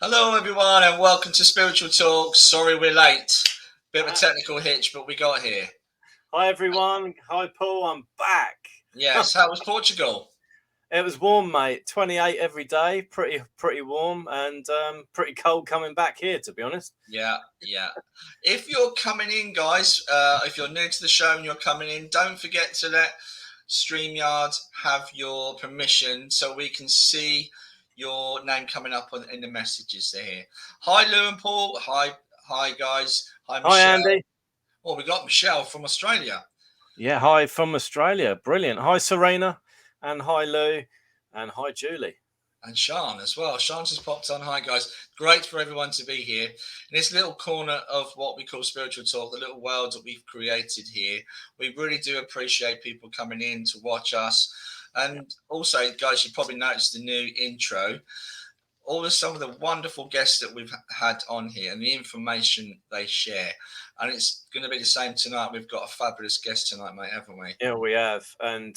Hello, everyone, and welcome to Spiritual Talk. Sorry we're late. Bit of a technical hitch, but we got here. Hi, everyone. Hi, Paul. I'm back. Yes, how was Portugal? It was warm, mate. 28 every day. Pretty warm, and pretty cold coming back here, to be honest. Yeah. If you're coming in, guys, if you're new to the show and you're coming in, don't forget to let StreamYard have your permission so we can see your name coming up in the messages there. Hi, Lou and Paul. Hi, guys. Hi, Michelle. Hi, Andy. Oh, we got Michelle from Australia. Yeah, hi from Australia. Brilliant. Hi, Serena, and hi, Lou, and hi, Julie. And Sean as well. Sean just popped on. Hi, guys. Great for everyone to be here. In this little corner of what we call Spiritual Talk, the little world that we've created here, we really do appreciate people coming in to watch us. And also, guys, you probably noticed the new intro. All of some of the wonderful guests that we've had on here and the information they share. And it's going to be the same tonight. We've got a fabulous guest tonight, mate, haven't we? Yeah, we have. And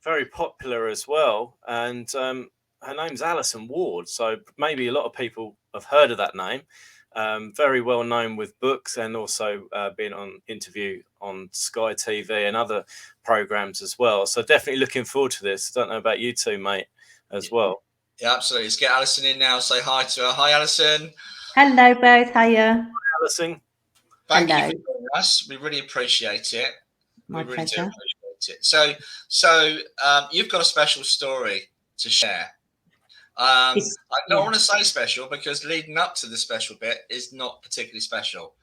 very popular as well. And her name's Alison Ward. So maybe a lot of people have heard of that name. Very well known with books and also being on interview on Sky TV and other programs as well. So definitely looking forward to this. I don't know about you two, mate, as well. Yeah, absolutely. Let's get Alison in now. Say hi to her. Hi, Alison. Hello, both. Hiya. Hi, Alison. Thank you for joining us. We really appreciate it. My pleasure. Appreciate it. So you've got a special story to share. I don't want to say special because leading up to the special bit is not particularly special.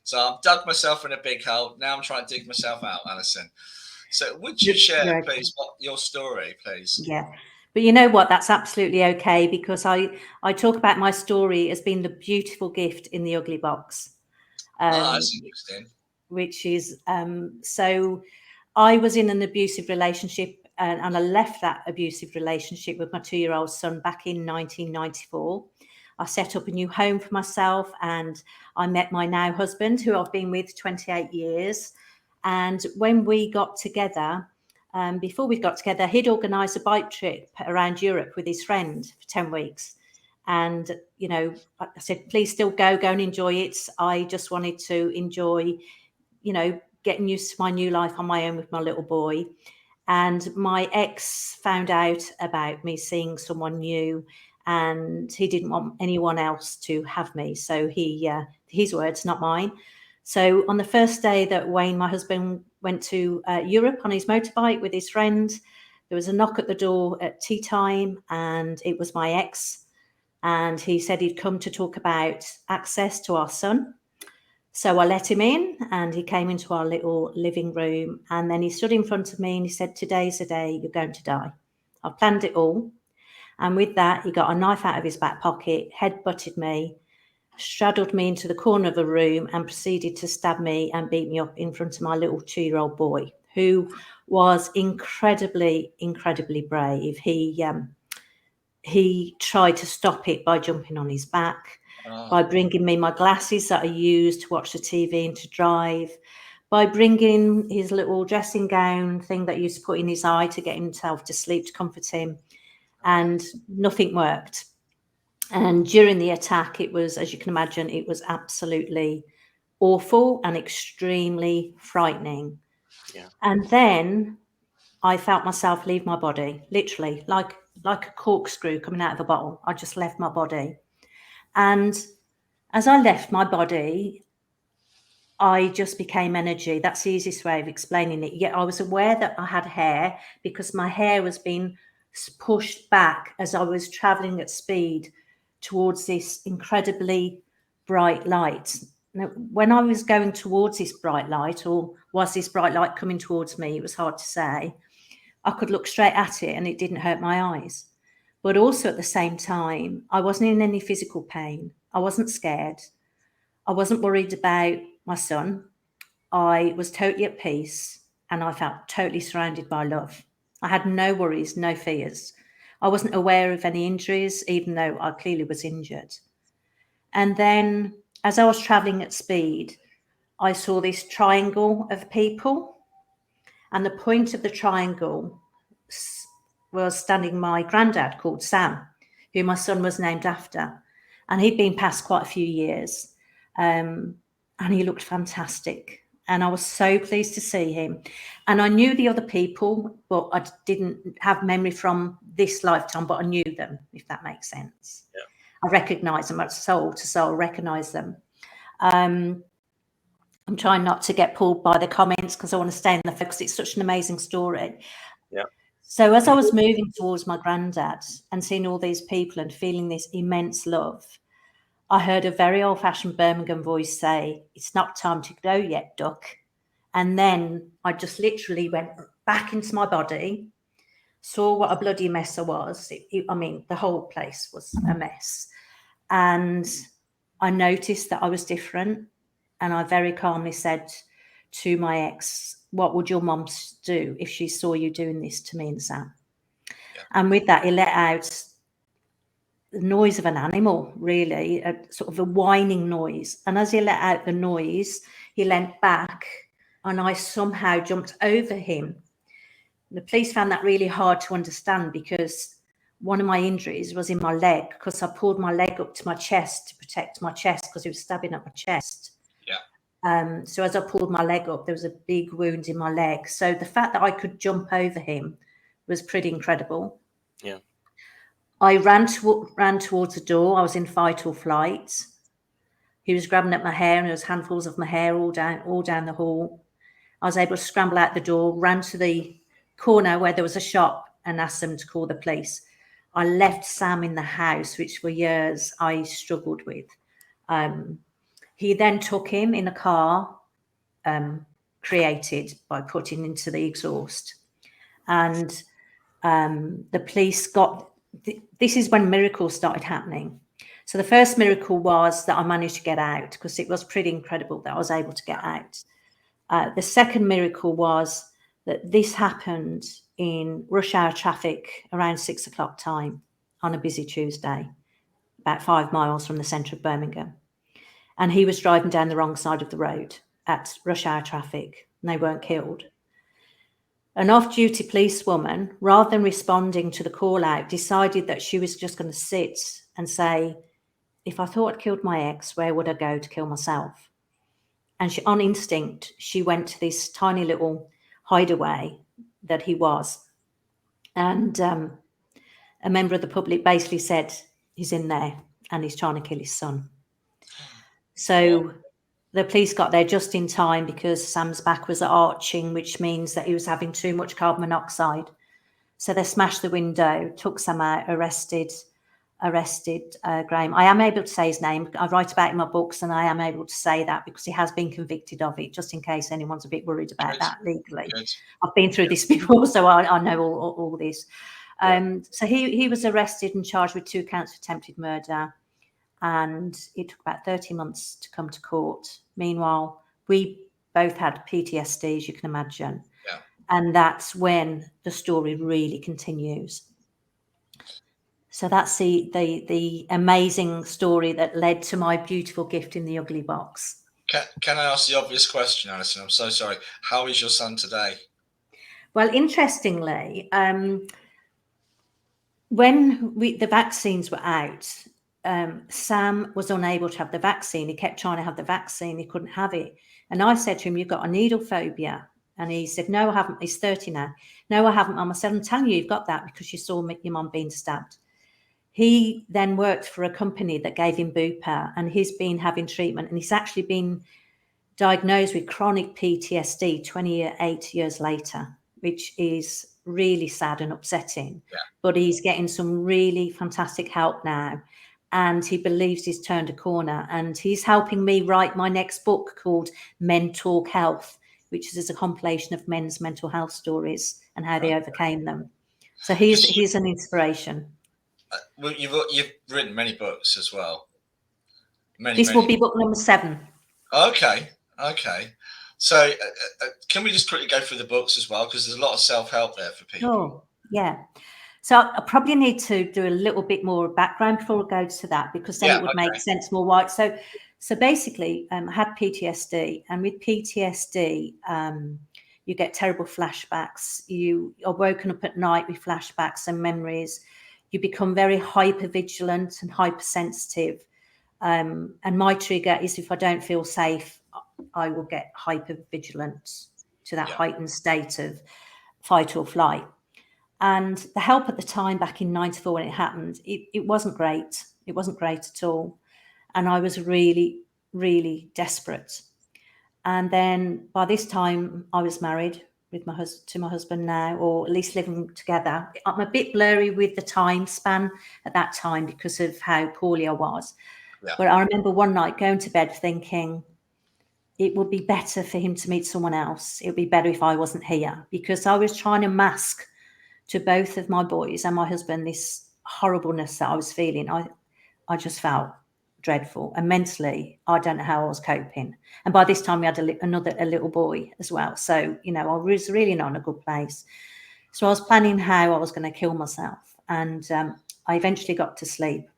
So I've dug myself in a big hole. Now I'm trying to dig myself out, Alison. So would you share, please, your story, please? Yeah. But you know what? That's absolutely okay because I talk about my story as being the beautiful gift in the ugly box. That's interesting. Which is so I was in an abusive relationship and I left that abusive relationship with my 2-year-old son back in 1994. I set up a new home for myself and I met my now husband, who I've been with 28 years. And when we got together, before we got together, he'd organised a bike trip around Europe with his friend for 10 weeks. And, you know, I said, please still go and enjoy it. I just wanted to enjoy, you know, getting used to my new life on my own with my little boy. And my ex found out about me seeing someone new and he didn't want anyone else to have me. So his words, not mine. So on the first day that Wayne, my husband, went to Europe on his motorbike with his friend, there was a knock at the door at tea time and it was my ex. And he said he'd come to talk about access to our son. So I let him in and he came into our little living room and then he stood in front of me and he said, today's the day you're going to die. I've planned it all. And with that, he got a knife out of his back pocket, head-butted me, straddled me into the corner of the room and proceeded to stab me and beat me up in front of my little 2-year-old boy, who was incredibly, incredibly brave. He tried to stop it by jumping on his back, by bringing me my glasses that I used to watch the TV and to drive, by bringing his little dressing gown thing that he used to put in his eye to get himself to sleep, to comfort him. And nothing worked. And during the attack, it was, as you can imagine, it was absolutely awful and extremely frightening. Yeah. And then I felt myself leave my body, literally, like a corkscrew coming out of a bottle. I just left my body. And as I left my body, I just became energy. That's the easiest way of explaining it. Yet I was aware that I had hair because my hair was being pushed back as I was traveling at speed towards this incredibly bright light. Now, when I was going towards this bright light, or was this bright light coming towards me, it was hard to say. I could look straight at it and it didn't hurt my eyes. But also at the same time, I wasn't in any physical pain. I wasn't scared. I wasn't worried about my son. I was totally at peace and I felt totally surrounded by love. I had no worries, no fears. I wasn't aware of any injuries, even though I clearly was injured. And then as I was traveling at speed, I saw this triangle of people. And the point of the triangle was standing my granddad called Sam, who my son was named after. And he'd been past quite a few years. And he looked fantastic. And I was so pleased to see him. And I knew the other people, but I didn't have memory from this lifetime, but I knew them, if that makes sense. Yeah. I recognised them, soul to soul, recognise them. I'm trying not to get pulled by the comments because I want to stay in the focus. It's such an amazing story. Yeah. So as I was moving towards my granddad and seeing all these people and feeling this immense love, I heard a very old-fashioned Birmingham voice say, "It's not time to go yet, duck." And then I just literally went back into my body, saw what a bloody mess I was. I mean, the whole place was a mess. And I noticed that I was different. And I very calmly said to my ex, "What would your mum do if she saw you doing this to me and Sam?" Yeah. And with that, he let out the noise of an animal, really, a sort of a whining noise. And as he let out the noise, he leant back and I somehow jumped over him. The police found that really hard to understand because one of my injuries was in my leg, because I pulled my leg up to my chest to protect my chest because he was stabbing at my chest. Yeah. So as I pulled my leg up, there was a big wound in my leg. So the fact that I could jump over him was pretty incredible. Yeah. I ran towards the door. I was in fight or flight. He was grabbing at my hair, and there was handfuls of my hair all down the hall. I was able to scramble out the door, ran to the corner where there was a shop, and asked them to call the police. I left Sam in the house, which for years I struggled with. He then took him in a car created by putting into the exhaust, and the police got. This is when miracles started happening. So the first miracle was that I managed to get out, because it was pretty incredible that I was able to get out. The second miracle was that this happened in rush hour traffic around 6 o'clock time on a busy Tuesday, about 5 miles from the centre of Birmingham. And he was driving down the wrong side of the road at rush hour traffic, and they weren't killed. An off-duty policewoman, rather than responding to the call out, decided that she was just going to sit and say, "If I thought I'd killed my ex, where would I go to kill myself?" And she, on instinct, she went to this tiny little hideaway that he was. And a member of the public basically said, "He's in there and he's trying to kill his son." So the police got there just in time, because Sam's back was arching, which means that he was having too much carbon monoxide. So they smashed the window, took Sam out, arrested Graham. I am able to say his name. I write about it in my books, and I am able to say that because he has been convicted of it, just in case anyone's a bit worried about that legally. Good. I've been through this before, so I know all this. So he was arrested and charged with 2 counts of attempted murder. And it took about 30 months to come to court. Meanwhile, we both had PTSD, as you can imagine. Yeah. And that's when the story really continues. So that's the amazing story that led to my beautiful gift in the ugly box. Can I ask the obvious question, Alison? I'm so sorry. How is your son today? Well, interestingly, when the vaccines were out, Sam was unable to have the vaccine. He kept trying to have the vaccine. He couldn't have it. And I said to him, "You've got a needle phobia." And he said, "No, I haven't." He's 30 now. "No, I haven't, Mum." I said, "I'm telling you, you've got that because you saw your mum being stabbed." He then worked for a company that gave him Bupa, and he's been having treatment, and he's actually been diagnosed with chronic PTSD 28 years later, which is really sad and upsetting. Yeah. But he's getting some really fantastic help now. And he believes he's turned a corner, and he's helping me write my next book called Men Talk Health, which is a compilation of men's mental health stories and how they overcame them. So he's an inspiration. Well, you've written many books as well. This will be book number 7. Okay. So can we just quickly go through the books as well, because there's a lot of self-help there for people. Sure. Yeah. So I probably need to do a little bit more background before I go to that, because then it would make sense more wide. So basically, I had PTSD, and with PTSD, you get terrible flashbacks. You are woken up at night with flashbacks and memories. you become very hyper vigilant and hypersensitive. And my trigger is if I don't feel safe, I will get hyper vigilant to that heightened state of fight or flight. And the help at the time, back in 94 when it happened, it wasn't great. It wasn't great at all. And I was really, really desperate. And then by this time I was married with to my husband now, or at least living together. I'm a bit blurry with the time span at that time because of how poorly I was. Yeah. But I remember one night going to bed thinking it would be better for him to meet someone else. It would be better if I wasn't here, because I was trying to mask to both of my boys and my husband this horribleness that I was feeling. I just felt dreadful, and mentally I don't know how I was coping. And by this time we had a little boy as well, so you know, I was really not in a good place. So I was planning how I was going to kill myself, and I eventually got to sleep.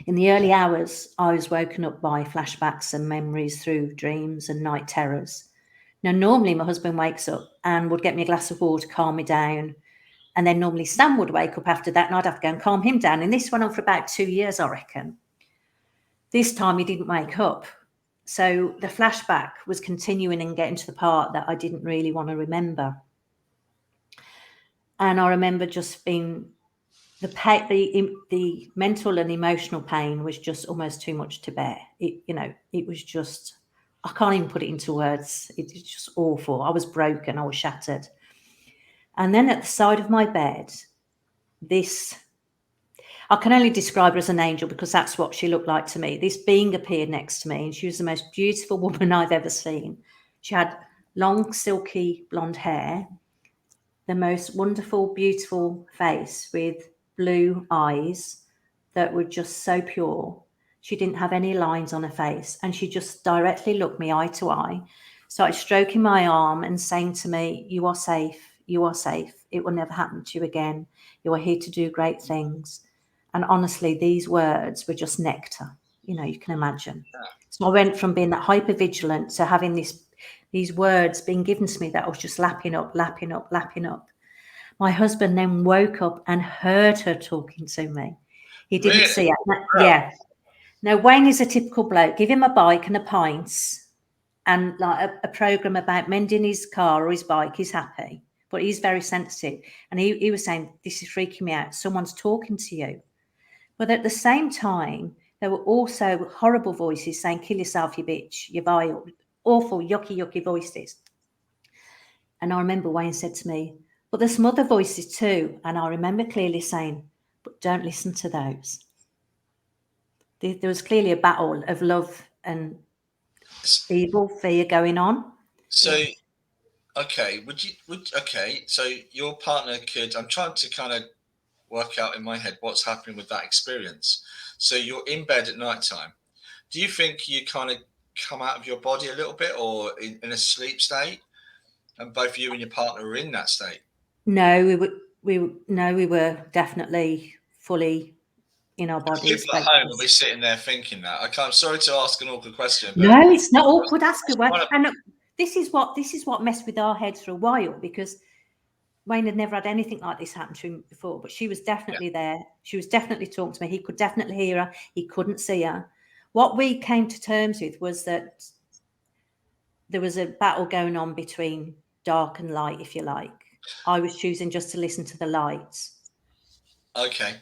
In the early hours I was woken up by flashbacks and memories through dreams and night terrors. Now normally my husband wakes up and would get me a glass of water to calm me down, and then normally Sam would wake up after that and I'd have to go and calm him down, and this went on for about 2 years, I reckon. This time he didn't wake up. So the flashback was continuing and getting to the part that I didn't really want to remember. And I remember just being, the mental and emotional pain was just almost too much to bear. It was just, I can't even put it into words. It's just awful. I was broken. I was shattered. And then at the side of my bed, I can only describe her as an angel because that's what she looked like to me. This being appeared next to me, and she was the most beautiful woman I've ever seen. She had long, silky blonde hair, the most wonderful, beautiful face with blue eyes that were just so pure. She didn't have any lines on her face, and she just directly looked me eye to eye, started stroking my arm and saying to me, "You are safe. You are safe. It will never happen to you again. You are here to do great things." And honestly, these words were just nectar. You can imagine. So I went from being that hypervigilant to having these words being given to me that I was just lapping up. My husband then woke up and heard her talking to me. He didn't see it. Yeah. Now, Wayne is a typical bloke. Give him a bike and a pints and like a program about mending his car or his bike, he's happy. But he's very sensitive. And he was saying, "This is freaking me out. Someone's talking to you." But at the same time, there were also horrible voices saying, "Kill yourself, you bitch, you vile," awful, yucky voices. And I remember Wayne said to me, "But there's some other voices too." And I remember clearly saying, "But don't listen to those." There was clearly a battle of love and evil, fear going on. So, okay, so your partner I'm trying to kind of work out in my head what's happening with that experience. So you're in bed at night time. Do you think you kind of come out of your body a little bit, or in a sleep state, and both you and your partner are in that state? No, we were definitely fully in our bodies. People at home will be sitting there thinking that. I'm sorry to ask an awkward question, but no, it's not awkward. Ask away. And this is what messed with our heads for a while, because Wayne had never had anything like this happen to him before, but she was definitely there. She was definitely talking to me. He could definitely hear her. He couldn't see her. What we came to terms with was that there was a battle going on between dark and light, if you like. I was choosing just to listen to the lights. Okay.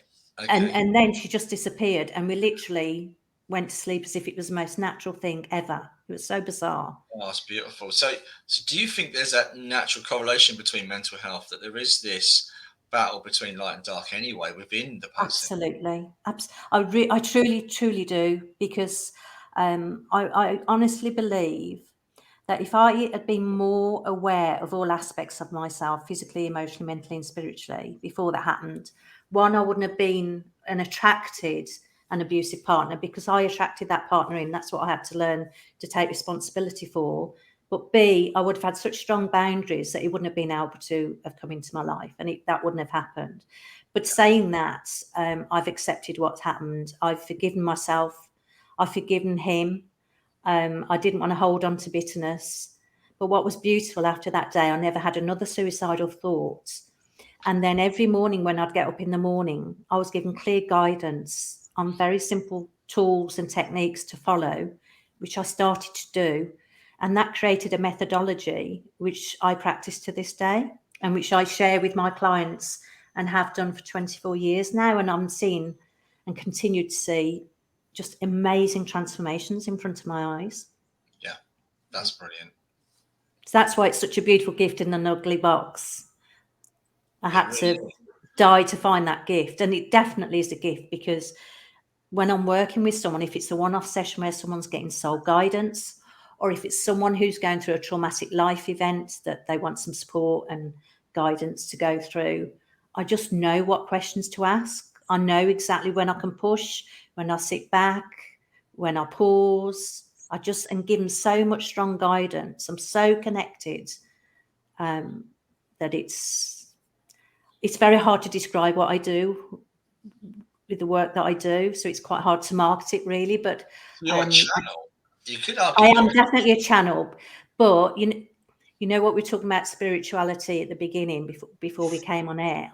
And then she just disappeared, and we literally went to sleep as if it was the most natural thing ever. It was so bizarre. Oh, that's beautiful. So do you think there's that natural correlation between mental health, that there is this battle between light and dark anyway within the person? Absolutely. I truly do, because I honestly believe that if I had been more aware of all aspects of myself, physically, emotionally, mentally, and spiritually, before that happened, one, I wouldn't have been attracted an abusive partner, because I attracted that partner in. That's what I had to learn to take responsibility for. But B, I would have had such strong boundaries that he wouldn't have been able to have come into my life, and that wouldn't have happened. But saying that, I've accepted what's happened. I've forgiven myself. I've forgiven him. I didn't want to hold on to bitterness. But what was beautiful after that day, I never had another suicidal thought. And then every morning when I'd get up in the morning, I was given clear guidance on very simple tools and techniques to follow, which I started to do. And that created a methodology which I practice to this day and which I share with my clients and have done for 24 years now. And I'm seeing and continue to see just amazing transformations in front of my eyes. Yeah, that's brilliant. So that's why it's such a beautiful gift in an ugly box. I had really to die to find that gift. And it definitely is a gift, because when I'm working with someone, if it's a one-off session where someone's getting soul guidance, or if it's someone who's going through a traumatic life event that they want some support and guidance to go through, I just know what questions to ask. I know exactly when I can push, when I sit back, when I pause. I just and give them so much strong guidance. I'm so connected that it's very hard to describe what I do with the work that I do. So it's quite hard to market it, really. But you're a channel. You could argue I am definitely a channel, but you know what we're talking about spirituality at the beginning before we came on air.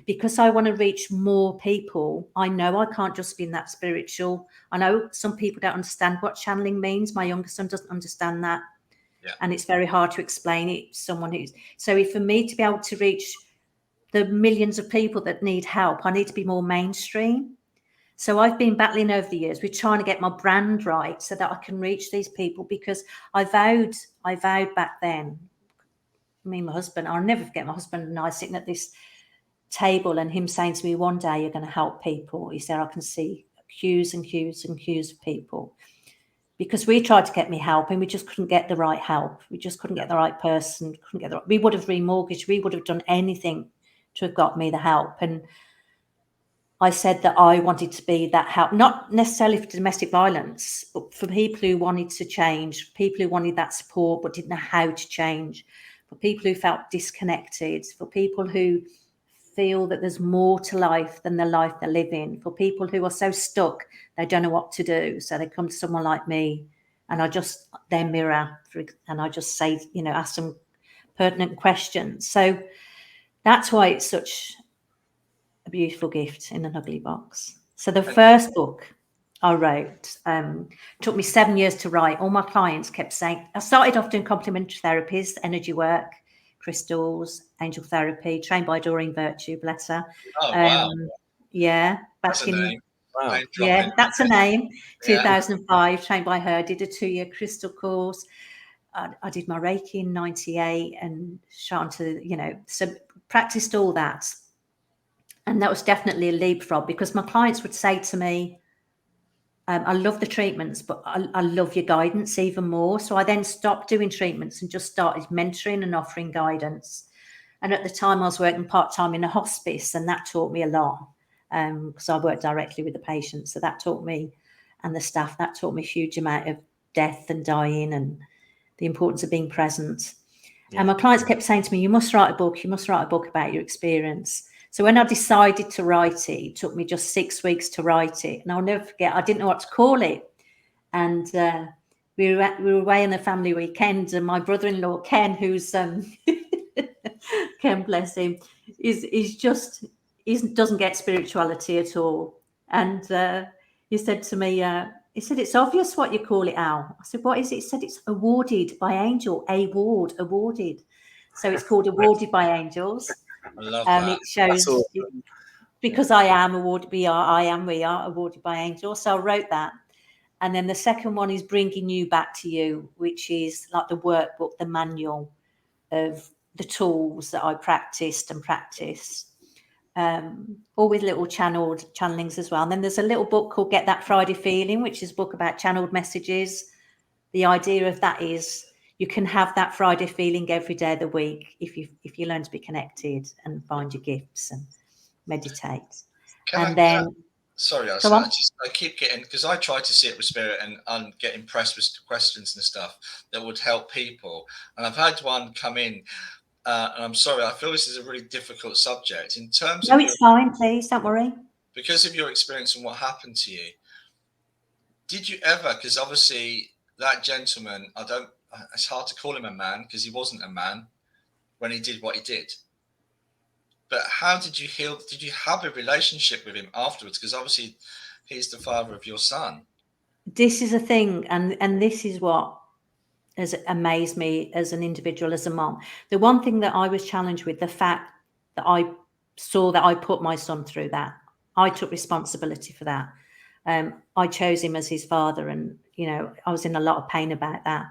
Because I want to reach more people. I know I can't just be in that spiritual. I know some people don't understand what channeling means. My younger son doesn't understand that, and it's very hard to explain it to someone who's. So if for me to be able to reach the millions of people that need help, I need to be more mainstream. So I've been battling over the years with trying to get my brand right so that I can reach these people, because I vowed back then, me and my husband, I'll never forget my husband and I sitting at this table and him saying to me, one day you're going to help people. He said, I can see queues and queues and queues of people. Because we tried to get me help and we just couldn't get the right help. We just couldn't get the right person. We would have remortgaged. We would have done anything to have got me the help. And I said that I wanted to be that help, not necessarily for domestic violence, but for people who wanted to change, people who wanted that support but didn't know how to change, for people who felt disconnected, for people who feel that there's more to life than the life they're living, for people who are so stuck they don't know what to do. So they come to someone like me and I just, their mirror, and I just say, ask them pertinent questions. So that's why it's such a beautiful gift in an ugly box. So the first book I wrote took me 7 years to write. All my clients kept saying, I started off doing complementary therapies, energy work, crystals, angel therapy, trained by Doreen Virtue, bless her. Oh, wow. Yeah, That's a name. Wow. Yeah, that's a name. 2005, trained by her, did a 2-year crystal course. I did my Reiki in 98 and trying to, so practiced all that. And that was definitely a leapfrog, because my clients would say to me, I love the treatments, but I love your guidance even more. So I then stopped doing treatments and just started mentoring and offering guidance. And at the time I was working part-time in a hospice, and that taught me a lot, because I worked directly with the patients. So that taught me, and the staff, that taught me a huge amount of death and dying and the importance of being present. Yeah. And my clients kept saying to me, you must write a book about your experience. So when I decided to write it, it took me just 6 weeks to write it. And I'll never forget, I didn't know what to call it. And we were away on a family weekend, and my brother-in-law, Ken, who's, Ken, bless him, doesn't get spirituality at all. And he said to me, he said, it's obvious what you call it, Al. I said, what is it? He said, it's awarded by angel, awarded. So it's called Awarded by Angels. I love that. It shows, because I am awarded, we are awarded by angels. So I wrote that. And then the second one is Bringing You Back to You, which is like the workbook, the manual of the tools that I practiced, all with little channelings as well. And then there's a little book called Get That Friday Feeling, which is a book about channeled messages. The idea of that is you can have that Friday feeling every day of the week if you learn to be connected and find your gifts and meditate. Sorry, I keep getting, because I try to see it with spirit and get impressed with questions and stuff that would help people. And I've had one come in, and I'm sorry, I feel this is a really difficult subject in terms of. No, it's fine, please, don't worry. Because of your experience and what happened to you, did you ever, because obviously that gentleman, it's hard to call him a man because he wasn't a man when he did what he did. But how did you heal? Did you have a relationship with him afterwards? Because obviously he's the father of your son. This is a thing, and this is what has amazed me as an individual, as a mom. The one thing that I was challenged with, the fact that I saw that I put my son through that. I took responsibility for that. I chose him as his father, and I was in a lot of pain about that.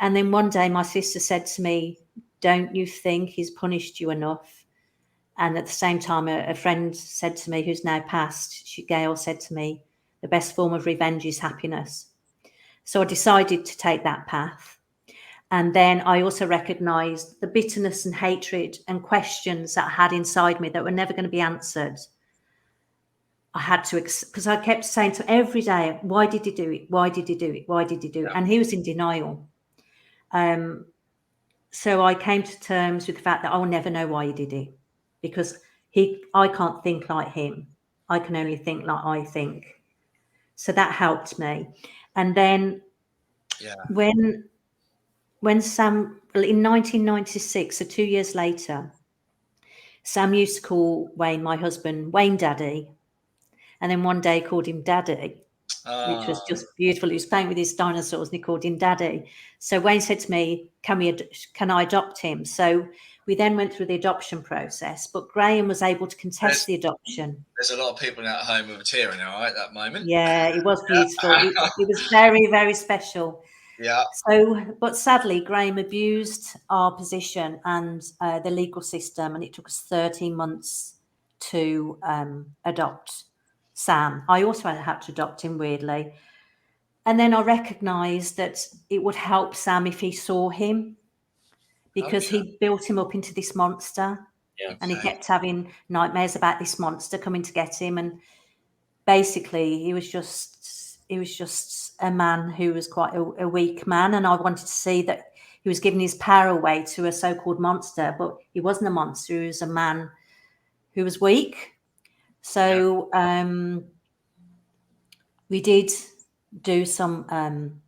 And then one day my sister said to me, "Don't you think he's punished you enough?" And at the same time, a friend said to me, who's now passed, Gail, said to me, "The best form of revenge is happiness." So I decided to take that path. And then I also recognised the bitterness and hatred and questions that I had inside me that were never going to be answered. I had to, because I kept saying to him every day, "Why did he do it? Why did he do it? Why did he do it?" And he was in denial. So I came to terms with the fact that I will never know why he did it, because I can't think like him. I can only think like I think. So that helped me. And then when Sam, in 1996, so 2 years later, Sam used to call Wayne, my husband, Wayne Daddy. And then one day he called him Daddy, which was just beautiful. He was playing with his dinosaurs and he called him Daddy. So Wayne said to me, can I adopt him? So we then went through the adoption process, but Graham was able to contest the adoption. There's a lot of people at home with a tear in their eye at that moment. Yeah, it was beautiful. It was very, very special. Yeah. So, but sadly, Graham abused our position and the legal system, and it took us 13 months to adopt Sam. I also had to adopt him, weirdly. And then I recognised that it would help Sam if he saw him, because he built him up into this monster. Yeah. And he kept having nightmares about this monster coming to get him. And basically, he was just a man who was quite a weak man. And I wanted to see that he was giving his power away to a so-called monster, but he wasn't a monster. He was a man who was weak. So we did do some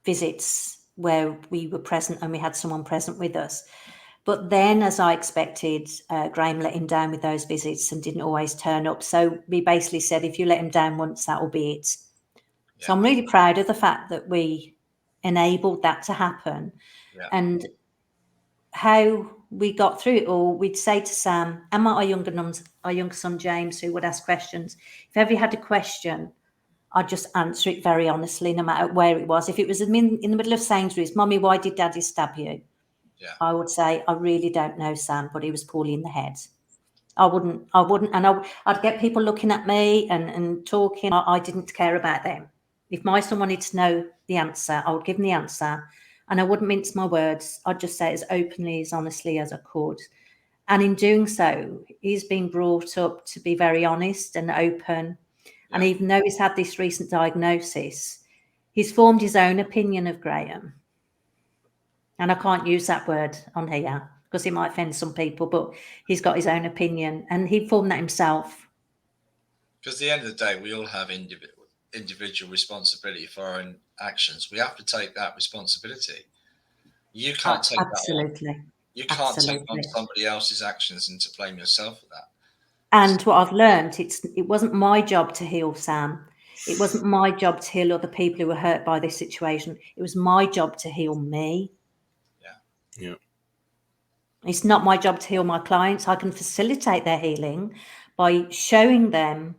visits where we were present and we had someone present with us. But then, as I expected, Graham let him down with those visits and didn't always turn up. So we basically said, if you let him down once, that will be it. Yeah. So I'm really proud of the fact that we enabled that to happen. Yeah. And how we got through it all, we'd say to Sam, and our younger son, James, who would ask questions, if ever he had a question, I'd just answer it very honestly, no matter where it was. If it was in the middle of Sainsbury's, "Mummy, why did Daddy stab you?" Yeah. I would say, "I really don't know, Sam, but he was poorly in the head." I wouldn't, and I'd get people looking at me and talking. I didn't care about them. If my son wanted to know the answer, I would give him the answer, and I wouldn't mince my words. I'd just say it as openly, as honestly as I could. And in doing so, he's been brought up to be very honest and open. Yeah. And even though he's had this recent diagnosis, he's formed his own opinion of Graham. And I can't use that word on here because it might offend some people, but he's got his own opinion and he formed that himself. Because at the end of the day, we all have individual responsibility for our own actions. We have to take that responsibility. You can't take absolutely. that on. You can't take on somebody else's actions and to blame yourself for that. And what I've learned, it wasn't my job to heal Sam. It wasn't my job to heal other people who were hurt by this situation. It was my job to heal me. Yeah. It's not my job to heal my clients. I can facilitate their healing by showing them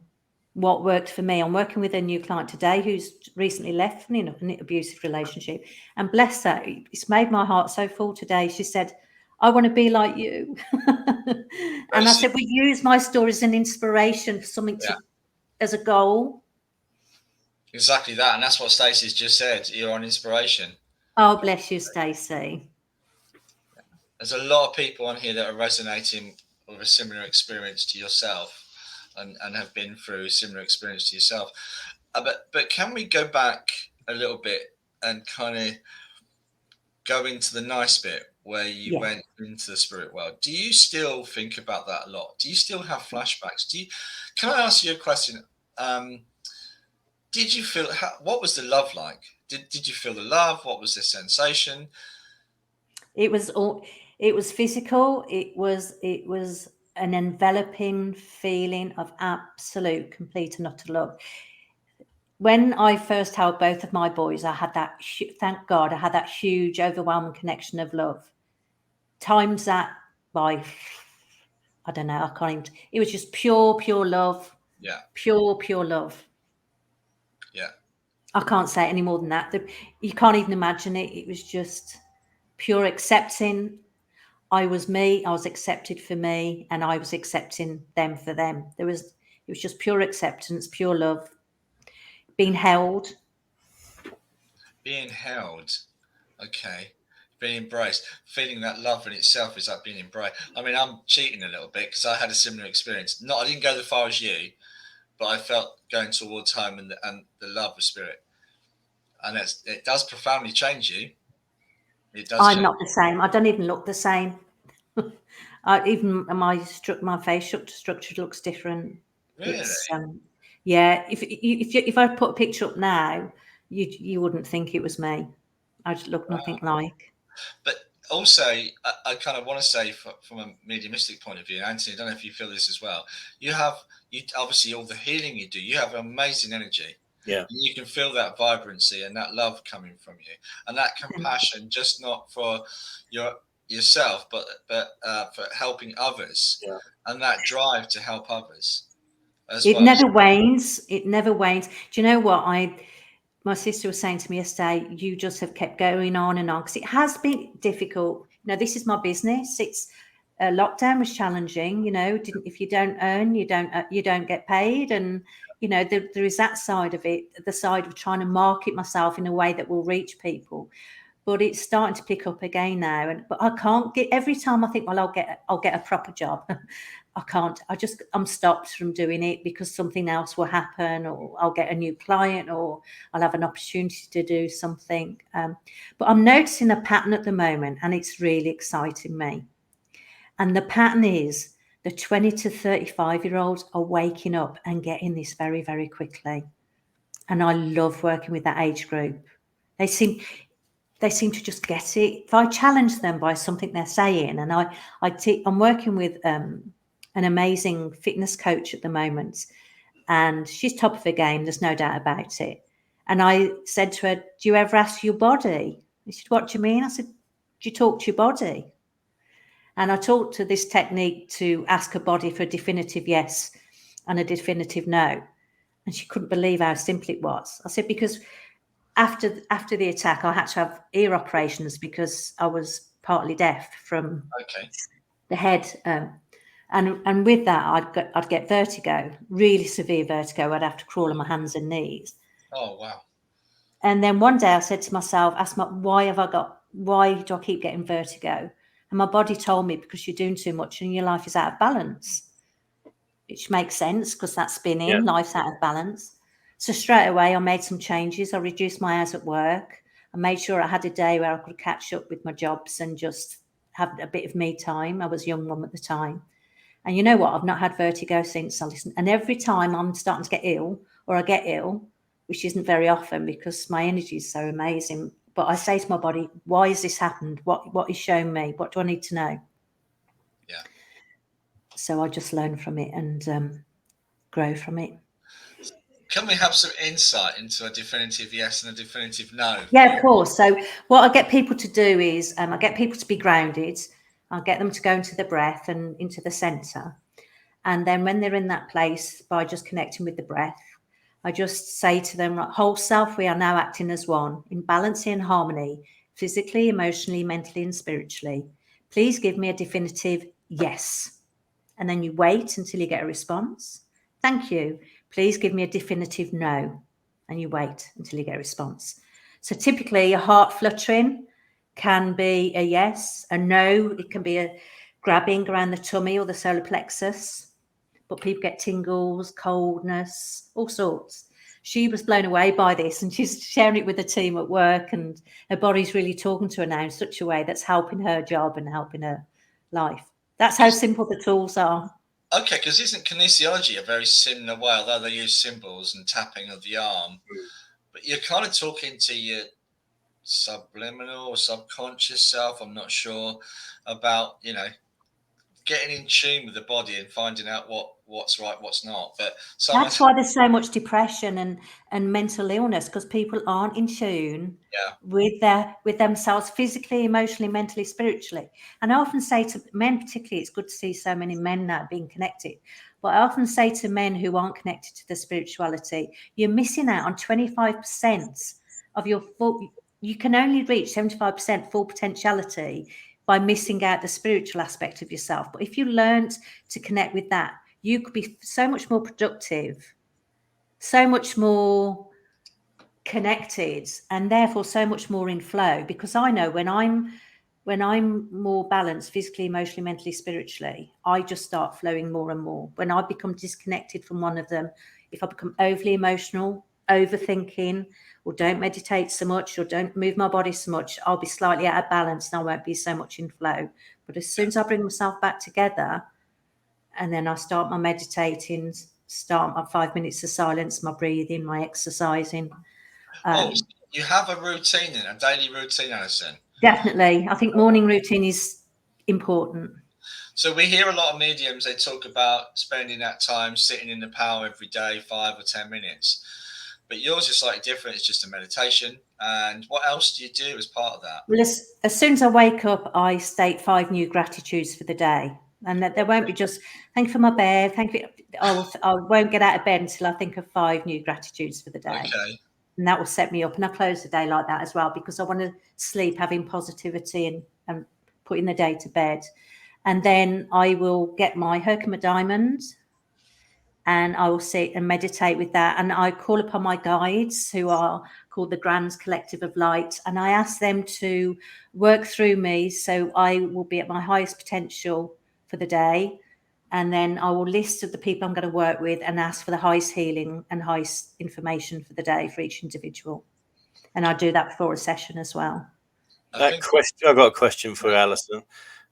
what worked for me. I'm working with a new client today who's recently left an abusive relationship. And bless her, it's made my heart so full today. She said, "I want to be like you." And I said, we use my story as an inspiration for something as a goal. Exactly that. And that's what Stacey's just said. You're an inspiration. Oh, bless you, Stacey. There's a lot of people on here that are resonating with a similar experience to yourself and have been through a similar experience to yourself. But can we go back a little bit and kind of go into the nice bit where you went into the spirit world? Do you still think about that a lot? Do you still have flashbacks? Can I ask you a question? Did you feel, what was the love like? Did you feel the love? What was the sensation? It was physical. It was an enveloping feeling of absolute, complete and utter love. When I first held both of my boys, I had that, thank God, I had that huge, overwhelming connection of love. Times that by, I don't know, I can't even, it was just pure love. Yeah. Pure love. Yeah. I can't say it any more than that. You can't even imagine it. It was just pure accepting. I was me, I was accepted for me, and I was accepting them for them. It was just pure acceptance, pure love, being held. Being held. Okay. Being embraced. Feeling that love in itself is like being embraced. I mean, I'm cheating a little bit because I had a similar experience. I didn't go as far as you, but I felt going towards home and the love of spirit. And it does profoundly change you. It does. I'm not the same. I don't even look the same. Even my facial structure looks different. Really? It's yeah. If I put a picture up now, you wouldn't think it was me. I just look nothing like. But also, I kind of want to say from a mediumistic point of view, Anthony, I don't know if you feel this as well. You obviously all the healing you do. You have amazing energy. Yeah. And you can feel that vibrancy and that love coming from you, and that compassion, just not for yourself, but for helping others, and that drive to help others. It never wanes. It never wanes. Do you know what my sister was saying to me yesterday? You just have kept going on and on because it has been difficult. This is my business. It's lockdown was challenging. If you don't earn, you don't get paid, and there is that side of it. The side of trying to market myself in a way that will reach people. But it's starting to pick up again now, but I can't get. Every time I think, well, I'll get a proper job. I can't. I'm stopped from doing it because something else will happen, or I'll get a new client, or I'll have an opportunity to do something. But I'm noticing a pattern at the moment, and it's really exciting me. And the pattern is the 20 to 35-year-olds are waking up and getting this very, very quickly. And I love working with that age group. They seem to just get it. If I challenge them by something they're saying, and I'm working with an amazing fitness coach at the moment, and she's top of her game. There's no doubt about it. And I said to her, "Do you ever ask your body?" She said, "What do you mean?" I said, "Do you talk to your body?" And I talked to this technique to ask her body for a definitive yes and a definitive no. And she couldn't believe how simple it was. I said, because after the attack, I had to have ear operations because I was partly deaf from the head. And with that, I'd get vertigo, really severe vertigo. I'd have to crawl on my hands and knees. Oh, wow. And then one day I said to myself, why do I keep getting vertigo? And my body told me, because you're doing too much and your life is out of balance, which makes sense because that's spinning, life's out of balance. So straight away, I made some changes. I reduced my hours at work. I made sure I had a day where I could catch up with my jobs and just have a bit of me time. I was a young mum at the time. And you know what? I've not had vertigo since, Alison. And every time I'm starting to get ill, or I get ill, which isn't very often because my energy is so amazing, but I say to my body, why has this happened? What is showing me? What do I need to know? Yeah. So I just learn from it and grow from it. Can we have some insight into a definitive yes and a definitive no? Yeah, of course. So what I get people to do is I get people to be grounded. I get them to go into the breath and into the center. And then when they're in that place, by just connecting with the breath, I just say to them, whole self, we are now acting as one, in balance and harmony, physically, emotionally, mentally, and spiritually. Please give me a definitive yes. And then you wait until you get a response. Thank you. Please give me a definitive no. And you wait until you get a response. So typically your heart fluttering can be a yes, a no. It can be a grabbing around the tummy or the solar plexus. But people get tingles, coldness, all sorts. She was blown away by this, and she's sharing it with the team at work, and her body's really talking to her now in such a way that's helping her job and helping her life. That's how simple the tools are. Okay, because isn't kinesiology a very similar way, although they use symbols and tapping of the arm, but you're kind of talking to your subliminal or subconscious self, I'm not sure, about, getting in tune with the body and finding out what's right, what's not. But that's why there's so much depression and mental illness, because people aren't in tune with themselves physically, emotionally, mentally, spiritually. And I often say to men, particularly, it's good to see so many men now being connected. But I often say to men who aren't connected to the spirituality, you're missing out on 25% of your full. You can only reach 75% full potentiality by missing out the spiritual aspect of yourself. But if you learned to connect with that, you could be so much more productive, so much more connected, and therefore so much more in flow. Because I know when I'm more balanced physically, emotionally, mentally, spiritually, I just start flowing more and more. When I become disconnected from one of them, if I become overly emotional, overthinking, or don't meditate so much, or don't move my body so much, I'll be slightly out of balance and I won't be so much in flow. But as soon as I bring myself back together, and then I start my meditating, start my 5 minutes of silence, my breathing, my exercising. So you have a routine, a daily routine, Alison? Definitely. I think morning routine is important. So we hear a lot of mediums, they talk about spending that time sitting in the power every day, 5 or 10 minutes. But yours is slightly different. It's just a meditation. And what else do you do as part of that? Well, as soon as I wake up, I state 5 new gratitudes for the day. And that there won't be just, thank you for my bed, thank you. I won't get out of bed until I think of 5 new gratitudes for the day. Okay. And that will set me up. And I close the day like that as well, because I want to sleep having positivity and putting the day to bed. And then I will get my Herkimer diamond, and I will sit and meditate with that. And I call upon my guides, who are called the Grand Collective of Light, and I ask them to work through me so I will be at my highest potential for the day. And then I will list of the people I'm going to work with and ask for the highest healing and highest information for the day for each individual. And I do that before a session as well. I've got a question for Alison.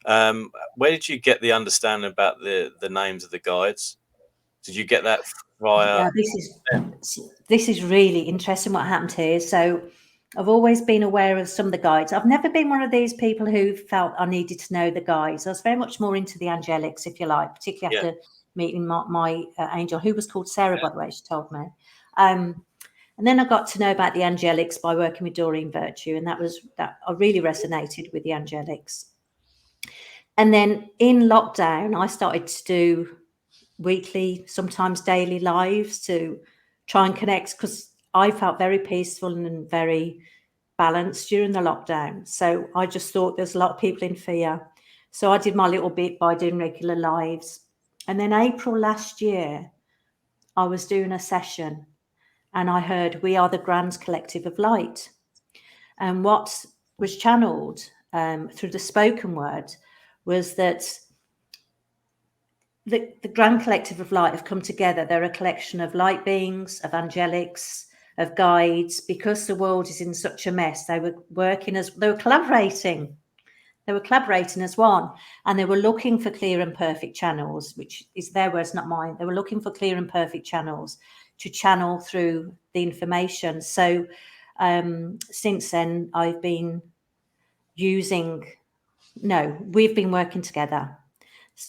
Where did you get the understanding about the names of the guides? Did you get that via? This is really interesting what happened here. So I've always been aware of some of the guides. I've never been one of these people who felt I needed to know the guides. I was very much more into the angelics, if you like, particularly after meeting my angel, who was called Sarah, by the way, she told me. And then I got to know about the angelics by working with Doreen Virtue, and that I really resonated with the angelics. And then in lockdown, I started to do weekly, sometimes daily lives to try and connect, because I felt very peaceful and very balanced during the lockdown. So I just thought there's a lot of people in fear. So I did my little bit by doing regular lives. And then April last year, I was doing a session and I heard, we are the Grand Collective of Light. And what was channeled through the spoken word was that the Grand Collective of Light have come together. They're a collection of light beings, of angelics, of guides. Because the world is in such a mess, they were collaborating. They were collaborating as one, and they were looking for clear and perfect channels, which is their words, not mine. They were looking for clear and perfect channels to channel through the information. So since then, we've been working together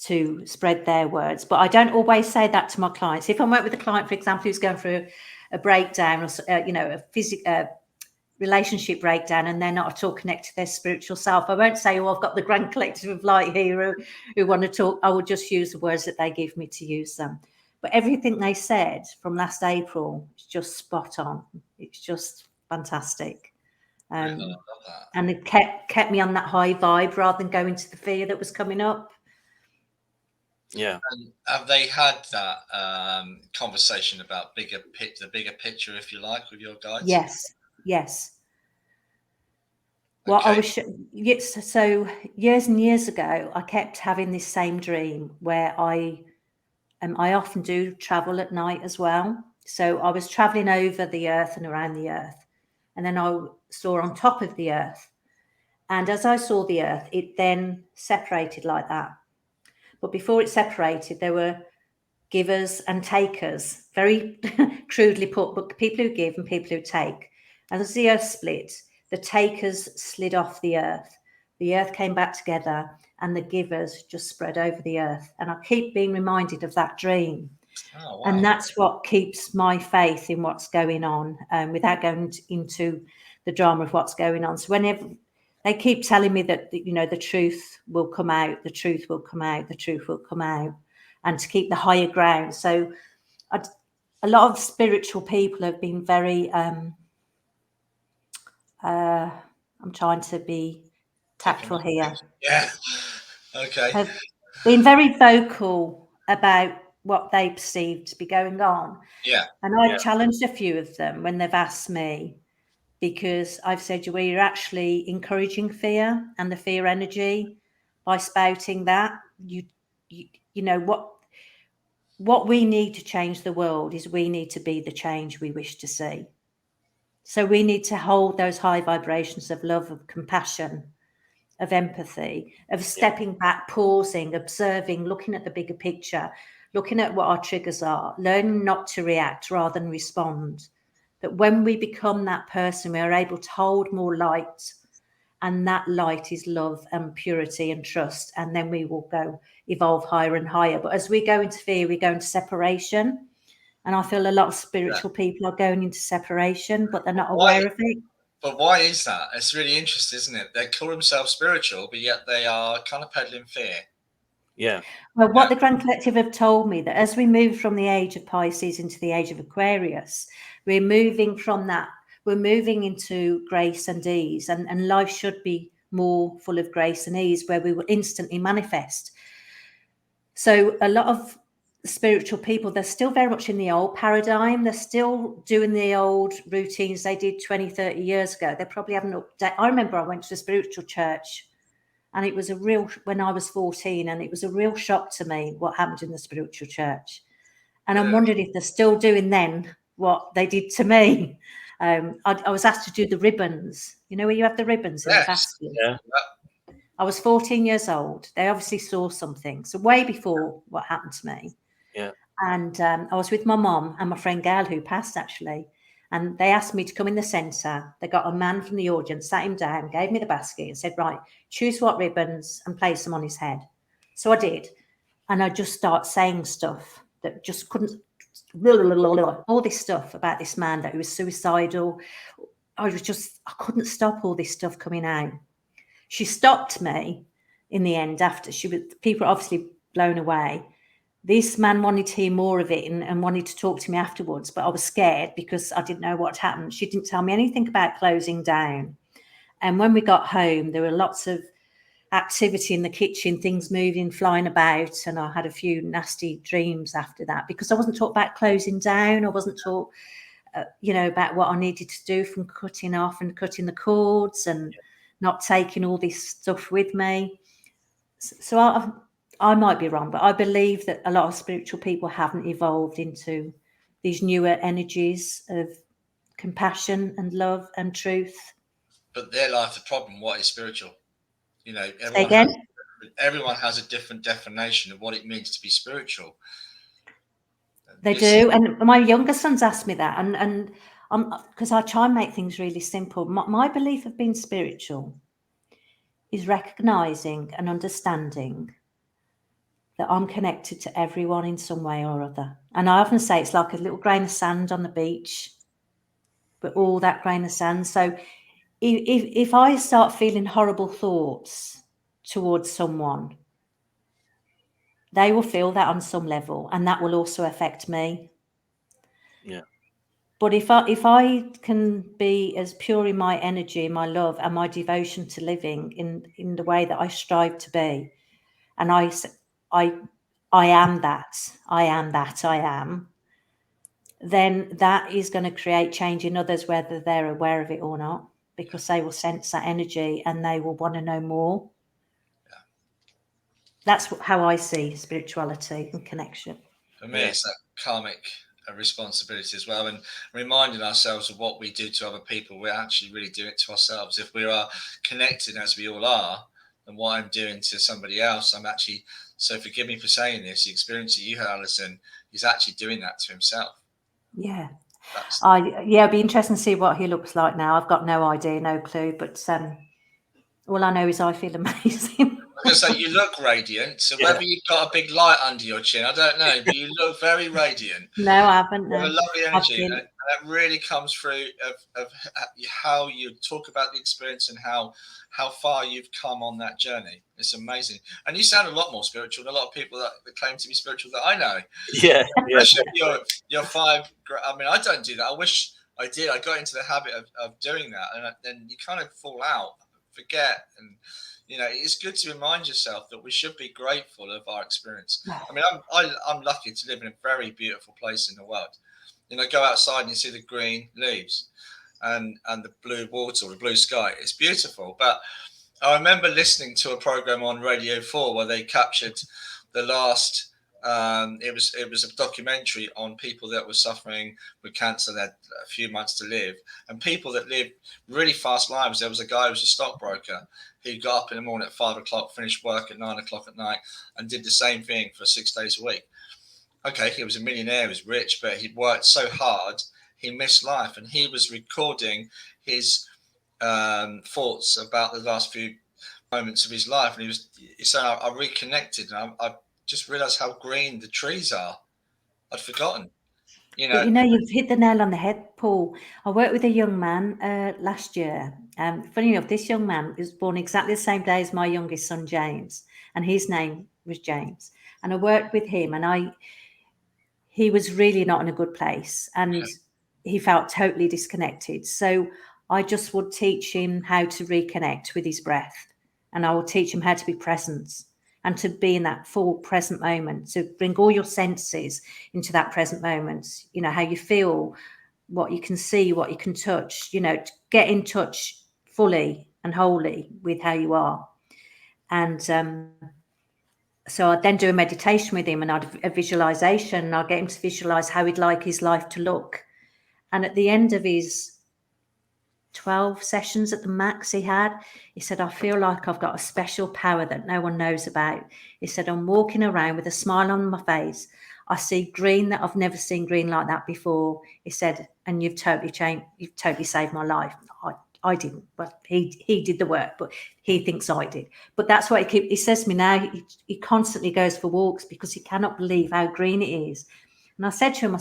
to spread their words. But I don't always say that to my clients. If I'm working with a client, for example, who's going through a breakdown, or a relationship breakdown, and they're not at all connected to their spiritual self, I won't say, I've got the Grand Collective of Light here who want to talk. I will just use the words that they give me to use them. But everything they said from last April is just spot on. It's just fantastic. And it kept me on that high vibe rather than going to the fear that was coming up. Yeah. And have they had that conversation about the bigger picture, if you like, with your guides? Yes. Well, so years and years ago, I kept having this same dream where I often do travel at night as well. So I was traveling over the earth and around the earth, and then I saw on top of the earth. And as I saw the earth, it then separated like that. But before it separated, there were givers and takers, very crudely put, but people who give and people who take. And as the earth split, the takers slid off the earth. The earth came back together, and the givers just spread over the earth. And I keep being reminded of that dream. Oh, wow. And that's what keeps my faith in what's going on, without going into the drama of what's going on. So whenever they keep telling me that, you know, the truth will come out, the truth will come out, the truth will come out, and to keep the higher ground. So a lot of spiritual people have been very, I'm trying to be tactful here. Yeah. Okay. Have been very vocal about what they perceive to be going on. Yeah. And I've challenged a few of them when they've asked me, because I've said, well, you're actually encouraging fear and the fear energy by spouting that. You know, what we need to change the world is we need to be the change we wish to see. So we need to hold those high vibrations of love, of compassion, of empathy, of stepping back, pausing, observing, looking at the bigger picture, looking at what our triggers are, learning not to react rather than respond. That when we become that person, we are able to hold more light, and that light is love and purity and trust. And then we will go evolve higher and higher. But as we go into fear, we go into separation. And I feel a lot of spiritual people are going into separation, but they're not aware of it. But why is that? It's really interesting, isn't it? They call themselves spiritual, but yet they are kind of peddling fear. Yeah. Well, what the Grand Collective have told me, that as we move from the age of Pisces into the age of Aquarius, we're moving from that. We're moving into grace and ease, and life should be more full of grace and ease, where we will instantly manifest. So a lot of spiritual people, they're still very much in the old paradigm. They're still doing the old routines they did 20, 30 years ago. They probably haven't updated. I remember I went to a spiritual church, and it was when I was 14, and it was a real shock to me what happened in the spiritual church. And I'm wondering if they're still doing then what they did to me. I was asked to do the ribbons. You know where you have the ribbons in the basket? Yeah. I was 14 years old. They obviously saw something. So way before what happened to me. Yeah. And I was with my mom and my friend Gail, who passed actually. And they asked me to come in the centre. They got a man from the audience, sat him down, gave me the basket and said, right, choose what ribbons and place them on his head. So I did. And I just start saying stuff that just couldn't, all this stuff about this man, that he was suicidal. I couldn't stop all this stuff coming out. She stopped me in the end after people were obviously blown away. This man wanted to hear more of it and wanted to talk to me afterwards, but I was scared because I didn't know what happened. She didn't tell me anything about closing down. And when we got home, there were lots of activity in the kitchen, things moving, flying about. And I had a few nasty dreams after that because I wasn't taught about closing down. I wasn't taught, about what I needed to do, from cutting off and cutting the cords and not taking all this stuff with me. So I might be wrong, but I believe that a lot of spiritual people haven't evolved into these newer energies of compassion and love and truth. But their life, the problem, what is spiritual? You know, everyone has a different definition of what it means to be spiritual. They do. And my younger son's asked me that. And because I try and make things really simple. My belief of being spiritual is recognizing and understanding that I'm connected to everyone in some way or other. And I often say it's like a little grain of sand on the beach, but all that grain of sand. So if I start feeling horrible thoughts towards someone, they will feel that on some level, and that will also affect me. Yeah. But if I can be as pure in my energy, my love, and my devotion to living in the way that I strive to be, and I am that, then that is going to create change in others, whether they're aware of it or not, because they will sense that energy and they will want to know more. Yeah. That's how I see spirituality and connection. For me, it's that karmic responsibility as well, and reminding ourselves of what we do to other people, we're actually really doing it to ourselves. If we are connected, as we all are, and what I'm doing to somebody else, I'm actually, so forgive me for saying this, the experience that you had, Alison, is actually doing that to himself. Yeah. It'd be interesting to see what he looks like now. I've got no idea, no clue, but all I know is I feel amazing. going to say you look radiant. So Yeah. whether you've got a big light under your chin, I don't know, but you look very radiant. No, I haven't. You have a No. lovely energy, been- and that really comes through of how you talk about the experience and how far you've come on that journey. It's amazing, and you sound a lot more spiritual than a lot of people that claim to be spiritual that I know. Yeah. You're 5. I mean, I don't do that. I wish I did. I got into the habit of doing that, and then you kind of fall out, forget, and it's good to remind yourself that we should be grateful of our experience. I mean, I'm lucky to live in a very beautiful place in the world. Go outside and you see the green leaves and the blue water, the blue sky. It's beautiful. But I remember listening to a program on Radio 4 where they captured the last. It was a documentary on people that were suffering with cancer. They had a few months to live, and people that lived really fast lives. There was a guy who was a stockbroker who got up in the morning at 5 o'clock, finished work at 9 o'clock at night, and did the same thing for 6 days a week. Okay, he was a millionaire, he was rich, but he'd worked so hard, he missed life, and he was recording his thoughts about the last few moments of his life, and he said, I reconnected, and I just realised how green the trees are. I'd forgotten. But you've hit the nail on the head, Paul. I worked with a young man last year. Funny enough, this young man was born exactly the same day as my youngest son, James, and his name was James. And I worked with him, and he was really not in a good place, and he felt totally disconnected. So I just would teach him how to reconnect with his breath, and I would teach him how to be present and to be in that full present moment, to bring all your senses into that present moment, how you feel, what you can see, what you can touch, to get in touch fully and wholly with how you are. And so I'd then do a meditation with him, and I'd a visualization, and I'd get him to visualize how he'd like his life to look. And at the end of his 12 sessions at the max he said, I feel like I've got a special power that no one knows about. He said, I'm walking around with a smile on my face. I see green that I've never seen green like that before. He said, and you've totally changed, you've totally saved my life. I didn't, but he did the work, but he thinks I did. But that's what he says to me now. He constantly goes for walks because he cannot believe how green it is. And I said to him,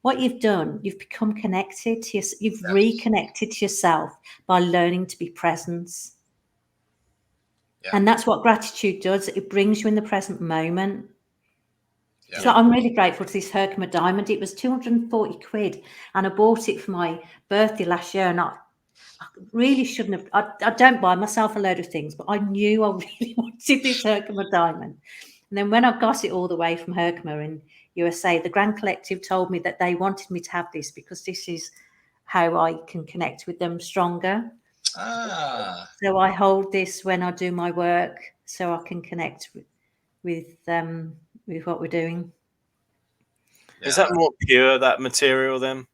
what you've done, you've become connected to you've reconnected to yourself by learning to be present. Yeah. And that's what gratitude does. It brings you in the present moment. Yeah. So I'm really grateful to this Herkimer diamond. It was 240 quid, and I bought it for my birthday last year, and I really shouldn't have. I don't buy myself a load of things, but I knew I really wanted this Herkimer diamond. And then when I got it all the way from Herkimer in USA, the Grand Collective told me that they wanted me to have this because this is how I can connect with them stronger. So I hold this when I do my work, so I can connect with what we're doing. Is that more pure, that material then?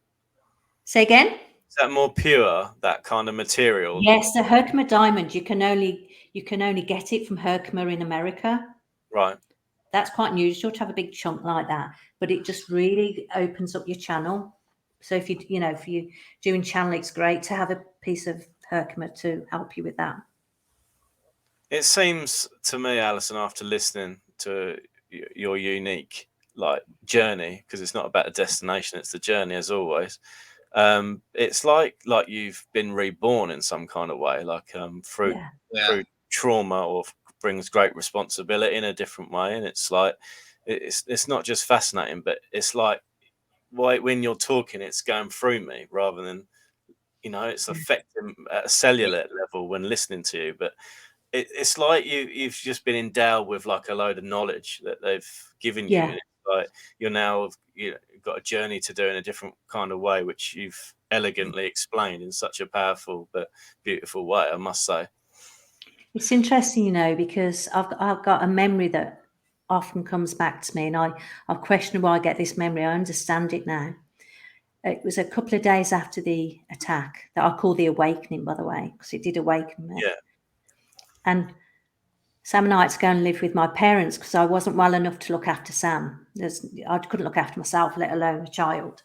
Say again? Is that more pure, that kind of material? Yes, the Herkimer diamond, you can only get it from Herkimer in America. Right. That's quite unusual to have a big chunk like that, but it just really opens up your channel. So if you're doing channel, it's great to have a piece of Herkimer to help you with that. It seems to me, Alison, after listening to your unique journey, because it's not about a destination, it's the journey as always. It's like you've been reborn in some kind of way, through trauma, or brings great responsibility in a different way. And it's like it's not just fascinating, but it's like when you're talking, it's going through me rather than it's affecting at a cellular level when listening to you. But it's like you've just been endowed with like a load of knowledge that they've given you. And it's like you're now got a journey to do in a different kind of way, which you've elegantly explained in such a powerful but beautiful way, I must say. It's interesting, because I've got a memory that often comes back to me, and I've questioned why I get this memory. I understand it now. It was a couple of days after the attack that I call the awakening, by the way, because it did awaken me. Yeah. And Sam and I had to go and live with my parents because I wasn't well enough to look after Sam. I couldn't look after myself, let alone a child.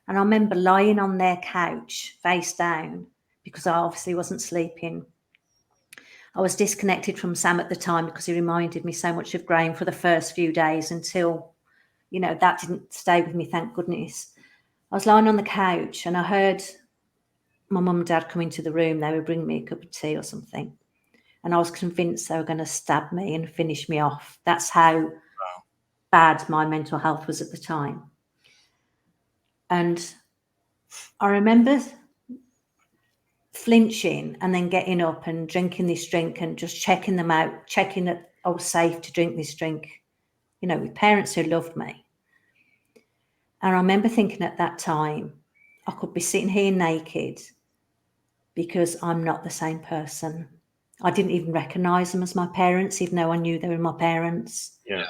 And I remember lying on their couch, face down, because I obviously wasn't sleeping. I was disconnected from Sam at the time because he reminded me so much of Graham for the first few days until, you know, that didn't stay with me, thank goodness. I was lying on the couch and I heard my mum and dad come into the room. They were bringing me a cup of tea or something. And I was convinced they were going to stab me and finish me off. That's how bad my mental health was at the time. And I remember flinching and then getting up and drinking this drink and just checking them out, checking that I was safe to drink this drink, you know, with parents who loved me. And I remember thinking at that time, I could be sitting here naked because I'm not the same person. I didn't even recognise them as my parents, even though I knew they were my parents. Yeah.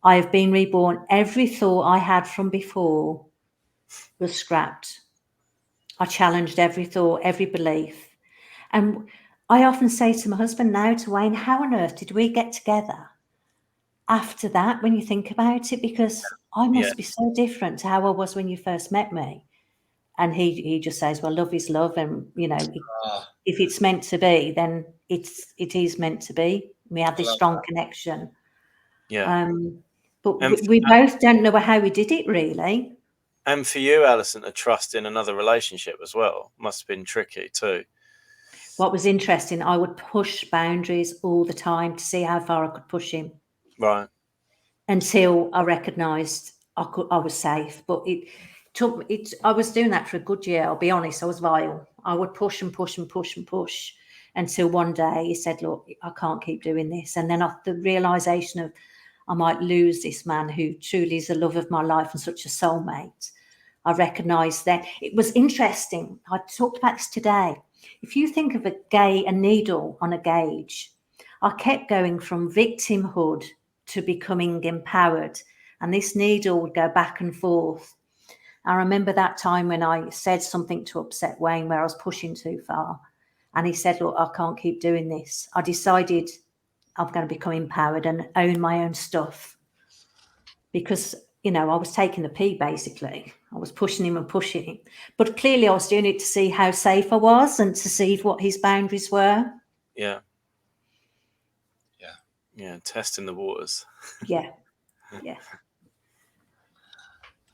I have been reborn. Every thought I had from before was scrapped. I challenged every thought, every belief. And I often say to my husband now, to Wayne, how on earth did we get together after that, when you think about it? Because I must be so different to how I was when you first met me. And he just says, well, love is love. And, you know, if it's meant to be, then it is meant to be. We had this strong connection. Yeah. But we both don't know how we did it, really. And for you, Alison, to trust in another relationship as well must have been tricky too. What was interesting, I would push boundaries all the time to see how far I could push him. Right. Until I recognised I was safe. But I was doing that for a good year. I'll be honest, I was vile. I would push and push and push and push until one day he said, look, I can't keep doing this. And then the realisation of I might lose this man who truly is the love of my life and such a soulmate. I recognised that. It was interesting. I talked about this today. If you think of a needle on a gauge, I kept going from victimhood to becoming empowered. And this needle would go back and forth. I remember that time when I said something to upset Wayne where I was pushing too far. And he said, look, I can't keep doing this. I decided I'm going to become empowered and own my own stuff. Because, you know, I was taking the pee, basically. I was pushing him and pushing him. But clearly I was doing it to see how safe I was and to see what his boundaries were. Yeah. Yeah, testing the waters. Yeah.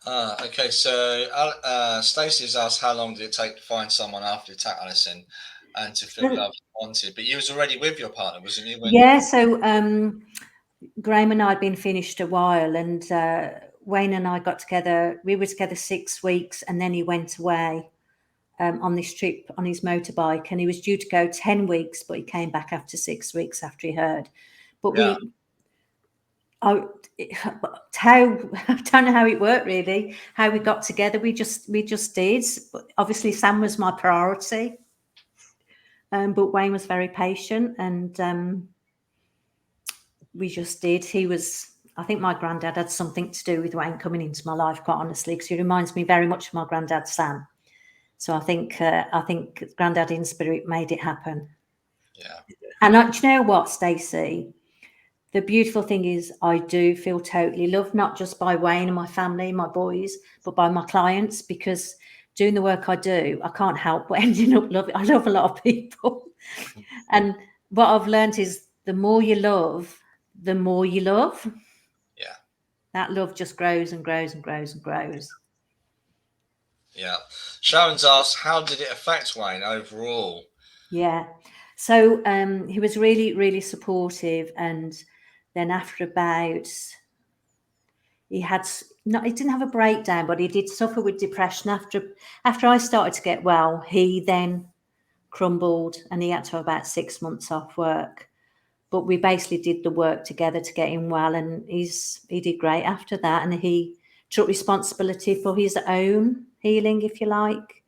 Okay, so Stacey's asked how long did it take to find someone after the attack, Alison, and to feel love wanted? But you was already with your partner, wasn't you? Yeah, so Graham and I had been finished a while, and Wayne and I got together. We were together 6 weeks, and then he went away on this trip on his motorbike, and he was due to go 10 weeks, but he came back after 6 weeks after he heard. But I don't know how it worked, really, how we got together. We just did. Obviously, Sam was my priority, but Wayne was very patient, and we just did. I think my granddad had something to do with Wayne coming into my life, quite honestly, because he reminds me very much of my granddad, Sam. So I think Granddad in spirit made it happen. Yeah. And do you know what, Stacey? The beautiful thing is I do feel totally loved, not just by Wayne and my family, my boys, but by my clients, because doing the work I do, I can't help but ending up loving. I love a lot of people. And what I've learned is the more you love, the more you love. Yeah. That love just grows and grows and grows and grows. Yeah. Sharon's asked, how did it affect Wayne overall? Yeah. So he was really, really supportive. And then after about, he didn't have a breakdown, but he did suffer with depression. After I started to get well, he then crumbled and he had to have about 6 months off work. But we basically did the work together to get him well, and he did great after that. And he took responsibility for his own healing, if you like.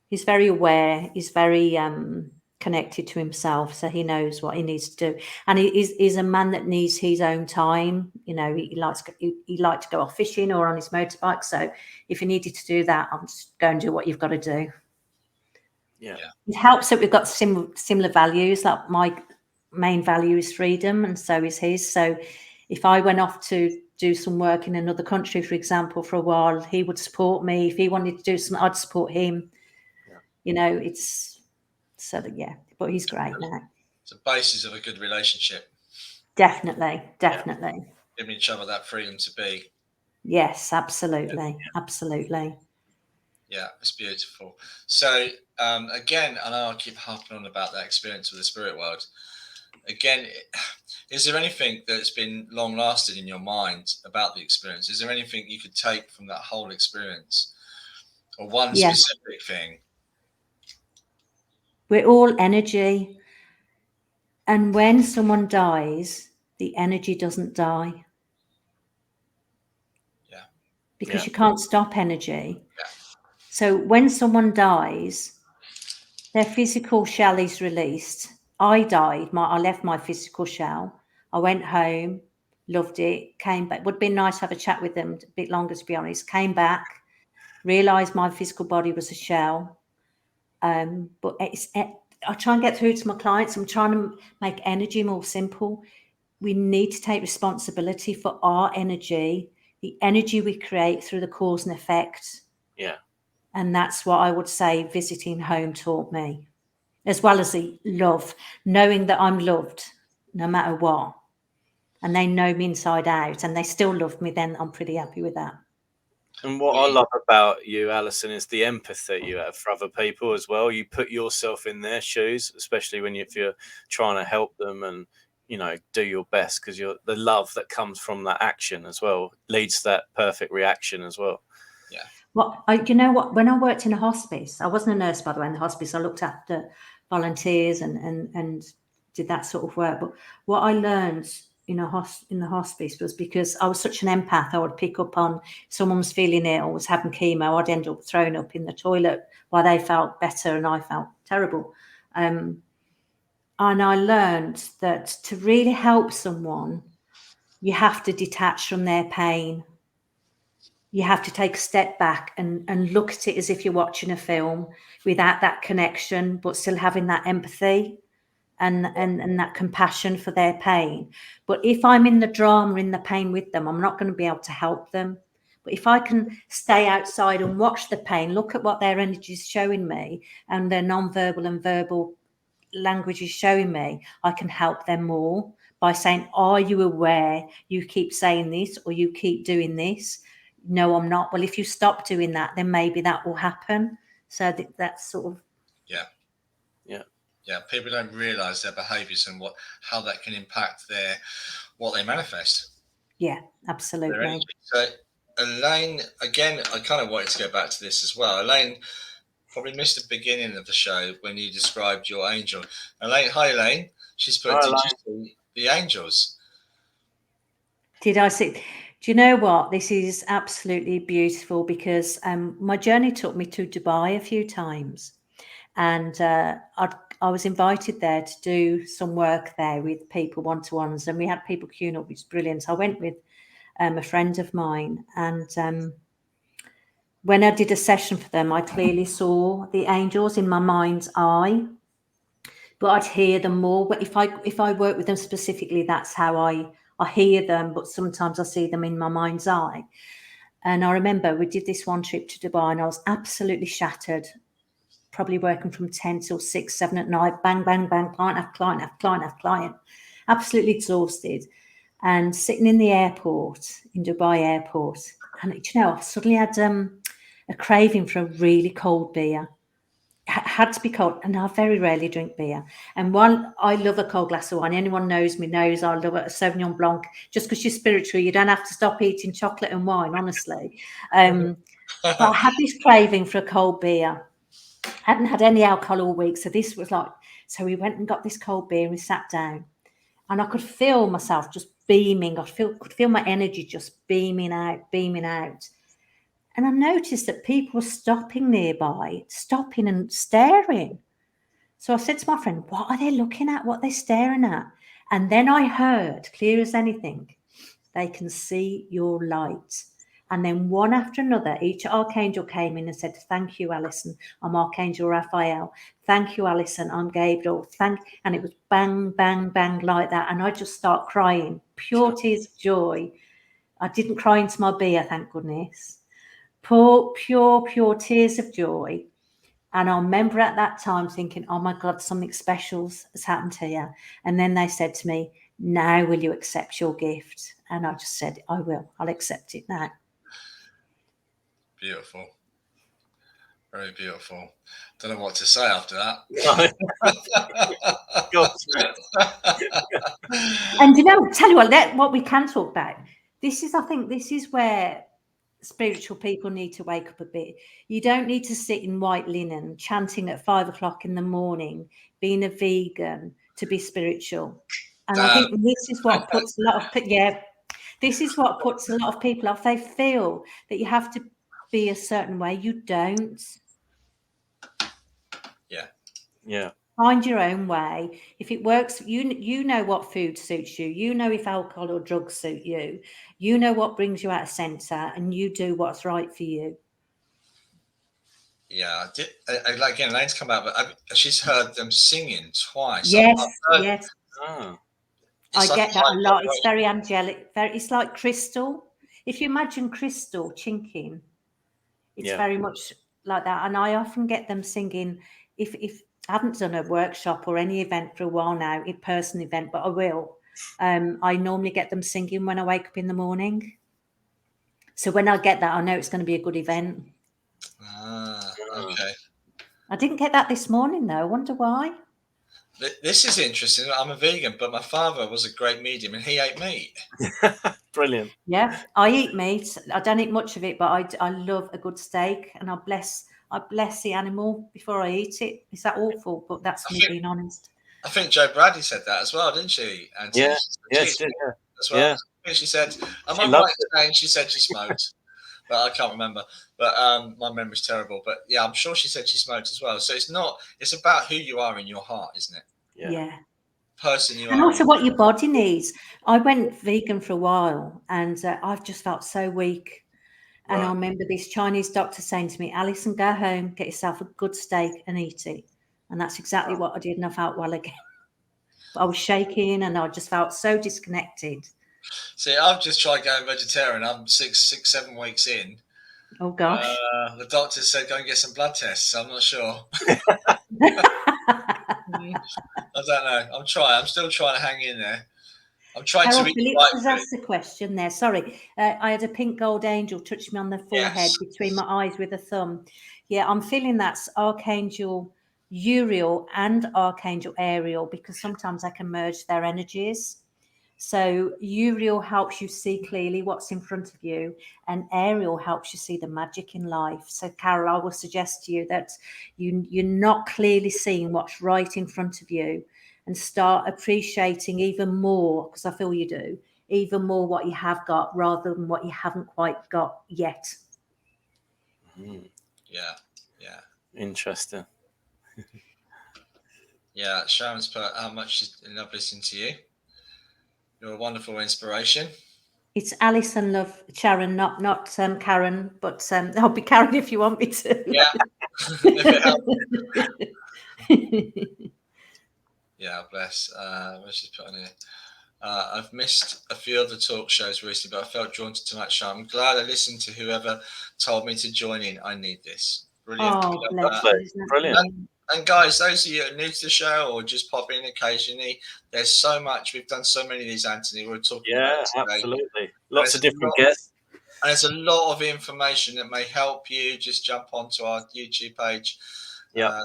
He's very aware. He's very connected to himself, so he knows what he needs to do. And he's a man that needs his own time. You know, he likes to go off fishing or on his motorbike. So if you needed to do that, I'll just go and do what you've got to do. Yeah. It helps that we've got similar values. Like my main value is freedom, and so is his. So if I went off to do some work in another country, for example, for a while, he would support me. If he wanted to do something, I'd support him. Yeah. You know, it's so that, yeah, but he's great now. It's the basis of a good relationship. Definitely. Giving each other that freedom to be. Yes, absolutely. Yeah, it's beautiful. So again, I know I keep harping on about that experience with the spirit world. Again, is there anything that's been long lasting in your mind about the experience? Is there anything you could take from that whole experience, or one specific thing? We're all energy. And when someone dies, the energy doesn't die. Yeah. Because you can't stop energy. Yeah. So when someone dies, their physical shell is released. I died. I left my physical shell. I went home, loved it, came back. Would have been nice to have a chat with them a bit longer, to be honest. Came back, realised my physical body was a shell. But I try and get through to my clients. I'm trying to make energy more simple. We need to take responsibility for our energy, the energy we create through the cause and effect. Yeah. And that's what I would say visiting home taught me, as well as the love, knowing that I'm loved no matter what. And they know me inside out and they still love me, then I'm pretty happy with that. And what I love about you, Alison, is the empathy you have for other people as well. You put yourself in their shoes, especially if you're trying to help them and, do your best, because the love that comes from that action as well leads to that perfect reaction as well. Yeah. Well, you know what? When I worked in a hospice, I wasn't a nurse, by the way, in the hospice. I looked after volunteers and did that sort of work. But what I learned in the hospice was, because I was such an empath, I would pick up on someone was feeling ill, was having chemo. I'd end up throwing up in the toilet while they felt better and I felt terrible. And I learned that to really help someone, you have to detach from their pain. You have to take a step back and look at it as if you're watching a film, without that connection, but still having that empathy and that compassion for their pain. But if I'm in the drama, in the pain with them, I'm not going to be able to help them. But if I can stay outside and watch the pain, look at what their energy is showing me and their non-verbal and verbal language is showing me, I can help them more by saying, are you aware you keep saying this or you keep doing this? No, I'm not. Well, if you stop doing that, then maybe that will happen. So that's sort of yeah. People don't realise their behaviours and how that can impact what they manifest. Yeah, absolutely. So Elaine, again, I kind of wanted to go back to this as well. Elaine probably missed the beginning of the show when you described your angel. Elaine, hi Elaine. She's put, did you see the angels? Did I see? Do you know what? This is absolutely beautiful, because my journey took me to Dubai a few times, and I was invited there to do some work there with people one-to-ones, and we had people queuing up, which was brilliant. I went with a friend of mine, and when I did a session for them, I clearly saw the angels in my mind's eye, but I'd hear them more. But if I work with them specifically, that's how I hear them, but sometimes I see them in my mind's eye. And I remember we did this one trip to Dubai and I was absolutely shattered, probably working from 10 till 6, 7 at night, bang, bang, bang, client after client after client after client, absolutely exhausted. And sitting in the airport, in Dubai airport, and I suddenly had a craving for a really cold beer. Had to be cold, and I very rarely drink beer. And while I love a cold glass of wine, anyone knows me knows I love a Sauvignon Blanc. Just because you're spiritual, you don't have to stop eating chocolate and wine, honestly. But I had this craving for a cold beer. Hadn't had any alcohol all week, so this was like. So we went and got this cold beer and we sat down, and I could feel myself just beaming. Could feel my energy just beaming out. And I noticed that people were stopping nearby, stopping and staring. So I said to my friend, what are they looking at? What are they staring at? And then I heard, clear as anything, they can see your light. And then one after another, each archangel came in and said, thank you, Alison. I'm Archangel Raphael. Thank you, Alison. I'm Gabriel. And it was bang, bang, bang like that. And I just start crying, pure tears of joy. I didn't cry into my beer, thank goodness. Pure tears of joy. And I remember at that time thinking, oh my God, something special has happened here. And then they said to me, now will you accept your gift? And I just said, I will. I'll accept it now. Beautiful. Very beautiful. Don't know what to say after that. And tell you what we can talk about. I think this is where spiritual people need to wake up a bit. You don't need to sit in white linen chanting at 5 o'clock in the morning, being a vegan to be spiritual. And I think this is what puts a lot of people off. They feel that you have to be a certain way. You don't. Yeah. Find your own way. If it works, you know what food suits you. You know if alcohol or drugs suit you. You know what brings you out of centre, and you do what's right for you. Yeah, again, Elaine's come out, but she's heard them singing twice. Yes, yes. I get that a lot. It's very angelic. It's like crystal. If you imagine crystal chinking, it's very much like that. And I often get them singing. If I haven't done a workshop or any event for a while now, in-person event, but I will. I normally get them singing when I wake up in the morning. So when I get that, I know it's going to be a good event. Okay. I didn't get that this morning, though. I wonder why. This is interesting. I'm a vegan, but my father was a great medium and he ate meat. Brilliant. Yeah, I eat meat. I don't eat much of it, but I love a good steak, and I bless the animal before I eat it. Is that awful? But that's me being honest. I think Jo Bradley said that as well, didn't she? Anthony? Yeah, she did. As well. Yeah. She said, am I right in saying she said she smoked? But I can't remember. But my memory's terrible. But yeah, I'm sure she said she smoked as well. So it's about who you are in your heart, isn't it? Yeah. Person you are. And also what your body needs. I went vegan for a while, and I've just felt so weak. And I remember this Chinese doctor saying to me, Alison, go home, get yourself a good steak and eat it. And that's exactly what I did, and I felt well again. I was shaking and I just felt so disconnected. See, I've just tried going vegetarian. I'm 7 weeks in. Oh, gosh. The doctor said go and get some blood tests. I'm not sure. I don't know. I'm trying. I'm still trying to hang in there. I'm trying to be Phillips has asked a question there. Sorry. I had a pink gold angel touch me on the forehead between my eyes with a thumb. Yeah, I'm feeling that's Archangel Uriel and Archangel Ariel, because sometimes I can merge their energies. So Uriel helps you see clearly what's in front of you, and Ariel helps you see the magic in life. So Carol, I will suggest to you that you're not clearly seeing what's right in front of you, and start appreciating even more, because I feel you do, even more what you have got rather than what you haven't quite got yet. Yeah. Interesting. Yeah, Sharon's put how much she's loved listening to you. You're a wonderful inspiration. It's Alison, love Sharon, not Karen, but I'll be Karen if you want me to. Yeah. If it helps. Yeah, bless. What's she put on here? I've missed a few of the talk shows recently, but I felt drawn to tonight's show. I'm glad I listened to whoever told me to join in. I need this. Brilliant. Oh, bless you. Brilliant. And guys, those of you who are new to the show or just pop in occasionally, there's so much. We've done so many of these, Anthony. We're talking about today. Absolutely. Lots of different guests. And there's a lot of information that may help you. Just jump onto our YouTube page.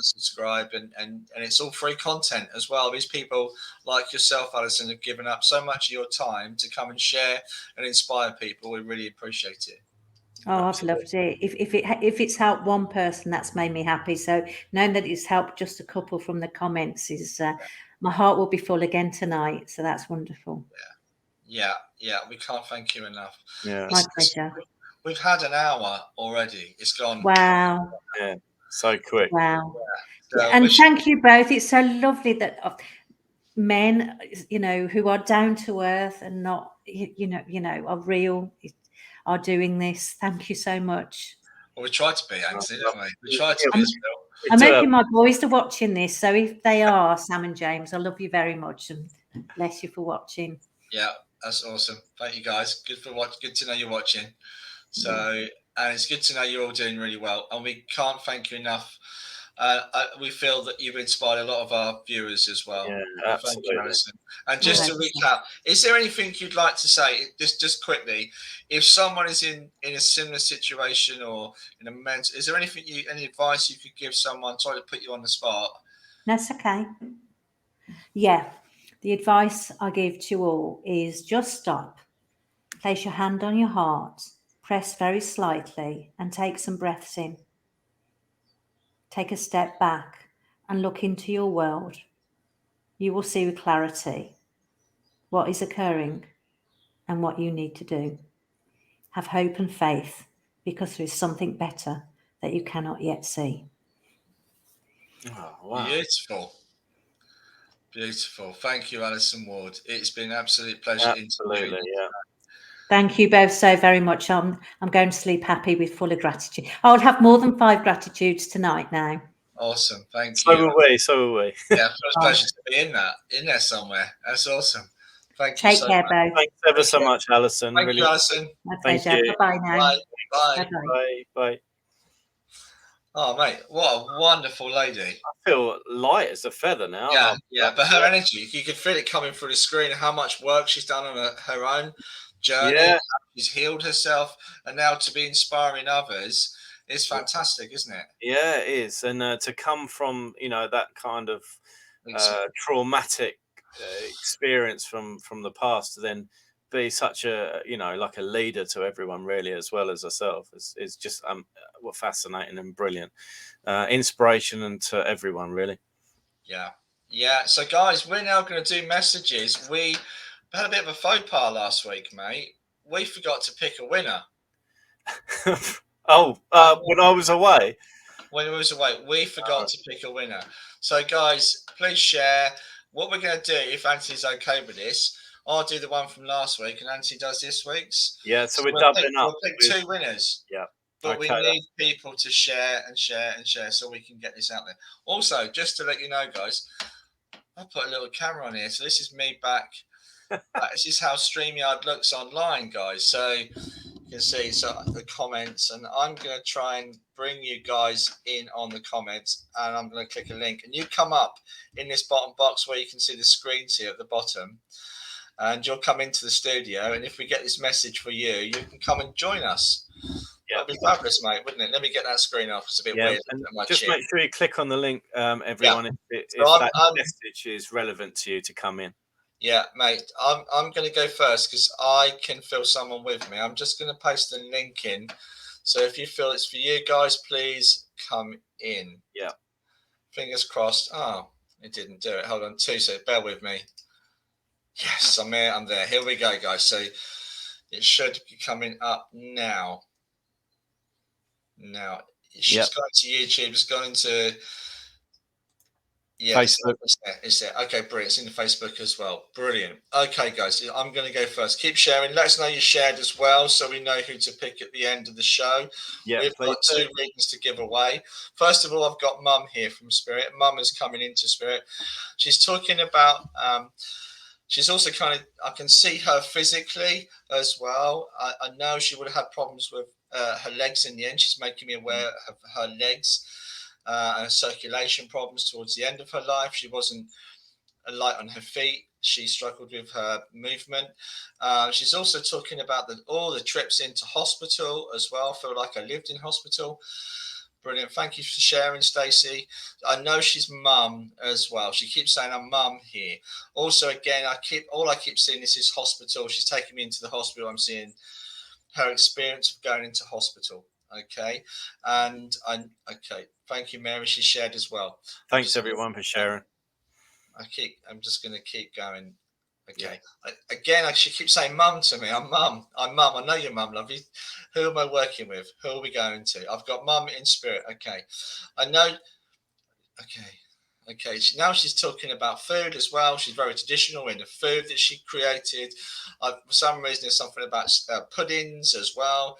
Subscribe, and it's all free content as well. These people like yourself, Alison, have given up so much of your time to come and share and inspire people. We really appreciate it. Oh, I've loved it. If it's helped one person, that's made me happy. So knowing that it's helped just a couple from the comments is my heart will be full again tonight. So that's wonderful. Yeah. We can't thank you enough. Yeah, my pleasure. We've had an hour already. It's gone. Wow. Yeah, so quick. Wow. So and thank you both. It's so lovely that men, who are down to earth and not, are real, are doing this. Thank you so much. Well, we try to be, Anthony, don't we? We try to be as well. I'm hoping my boys are watching this. So if they are, Sam and James, I love you very much and bless you for watching. Yeah, that's awesome. Thank you, guys. Good to know you're watching. So, and it's good to know you're all doing really well. And we can't thank you enough We feel that you've inspired a lot of our viewers as well. Yeah, Thank absolutely. you, Alison. And just to Thank you. recap, is there anything you'd like to say, just quickly, if someone is in a similar situation or in a mental, is there anything any advice you could give someone? Sorry to put you on the spot. That's okay. Yeah, the advice I give to all is just stop, place your hand on your heart, press very slightly, and take some breaths in. Take a step back and look into your world. You will see with clarity what is occurring and what you need to do. Have hope and faith, because there is something better that you cannot yet see. Oh, wow. Beautiful. Thank you, Alison Ward. It's been an absolute pleasure. Absolutely, yeah. Thank you both so very much. I'm going to sleep happy with full of gratitude. I'll have more than 5 gratitudes tonight now. Awesome. Thank So you. will we. So will we. Yeah, it was a pleasure to be in there somewhere. That's awesome. Thank you Take so care, much. both. Thanks ever so much, Alison. Thank Really. you, Alison. My Thank pleasure. you. Bye-bye now. Bye. Bye. Bye-bye. Bye. Bye. Oh, mate, what a wonderful lady. I feel light as a feather now. Yeah, but her energy, you could feel it coming through the screen, how much work she's done on her own journey. Yeah. She's healed herself, and now to be inspiring others is fantastic, isn't it? Yeah, it is. And to come from, that kind of traumatic experience from the past to then be such a, like a leader to everyone really, as well as herself, is just fascinating and brilliant. Inspiration and to everyone really. Yeah. So guys, we're now going to do messages. We had a bit of a faux pas last week, mate. We forgot to pick a winner. When I was away. When we was away, we forgot to pick a winner. So guys, please share. What we're going to do, if Anthony's okay with this, I'll do the one from last week and Anthony does this week's. Yeah, so we're doubling up. We'll pick 2 winners. Yeah. But we need people to share and share and share so we can get this out there. Also, just to let you know, guys, I put a little camera on here. So this is me back. This is how StreamYard looks online, guys. So you can see the comments, and I'm going to try and bring you guys in on the comments, and I'm going to click a link, and you come up in this bottom box where you can see the screens here at the bottom, and you'll come into the studio, and if we get this message for you, you can come and join us. Yeah, that'd be fabulous, mate, wouldn't it? Let me get that screen off. It's a bit weird. And just make sure you click on the link, everyone, if that message is relevant to you to come in. Yeah, mate, I'm going to go first because I can feel someone with me. I'm just going to post the link in. So if you feel it's for you guys, please come in. Yeah. Fingers crossed. Oh, it didn't do it. Hold on 2 seconds. Bear with me. Yes, I'm here. I'm there. Here we go, guys. So it should be coming up now. She's gone to YouTube. It's gone into... Yeah, Facebook. It's there. Okay, brilliant. It's in the Facebook as well. Brilliant. Okay, guys, I'm going to go first. Keep sharing. Let us know you shared as well, so we know who to pick at the end of the show. Yeah, we've got 2 readings to give away. First of all, I've got Mum here from Spirit. Mum is coming into Spirit. She's talking about. She's also I can see her physically as well. I know she would have had problems with her legs in the end. She's making me aware of her legs. And circulation problems towards the end of her life. She wasn't light on her feet. She struggled with her movement. She's also talking about all the trips into hospital as well. I feel like I lived in hospital. Brilliant. Thank you for sharing, Stacey. I know she's mum as well. She keeps saying I'm mum here. Also, again, I keep seeing is hospital. She's taking me into the hospital. I'm seeing her experience of going into hospital. Okay. And thank you, Mary. She shared as well. Thanks everyone for sharing. I'm just going to keep going. Okay. Yeah. She keeps saying mum to me. I'm mum. I know you're mum, lovely. Who am I working with? Who are we going to? I've got mum in Spirit. Okay. I know. Okay. Now she's talking about food as well. She's very traditional in the food that she created. For some reason, there's something about puddings as well.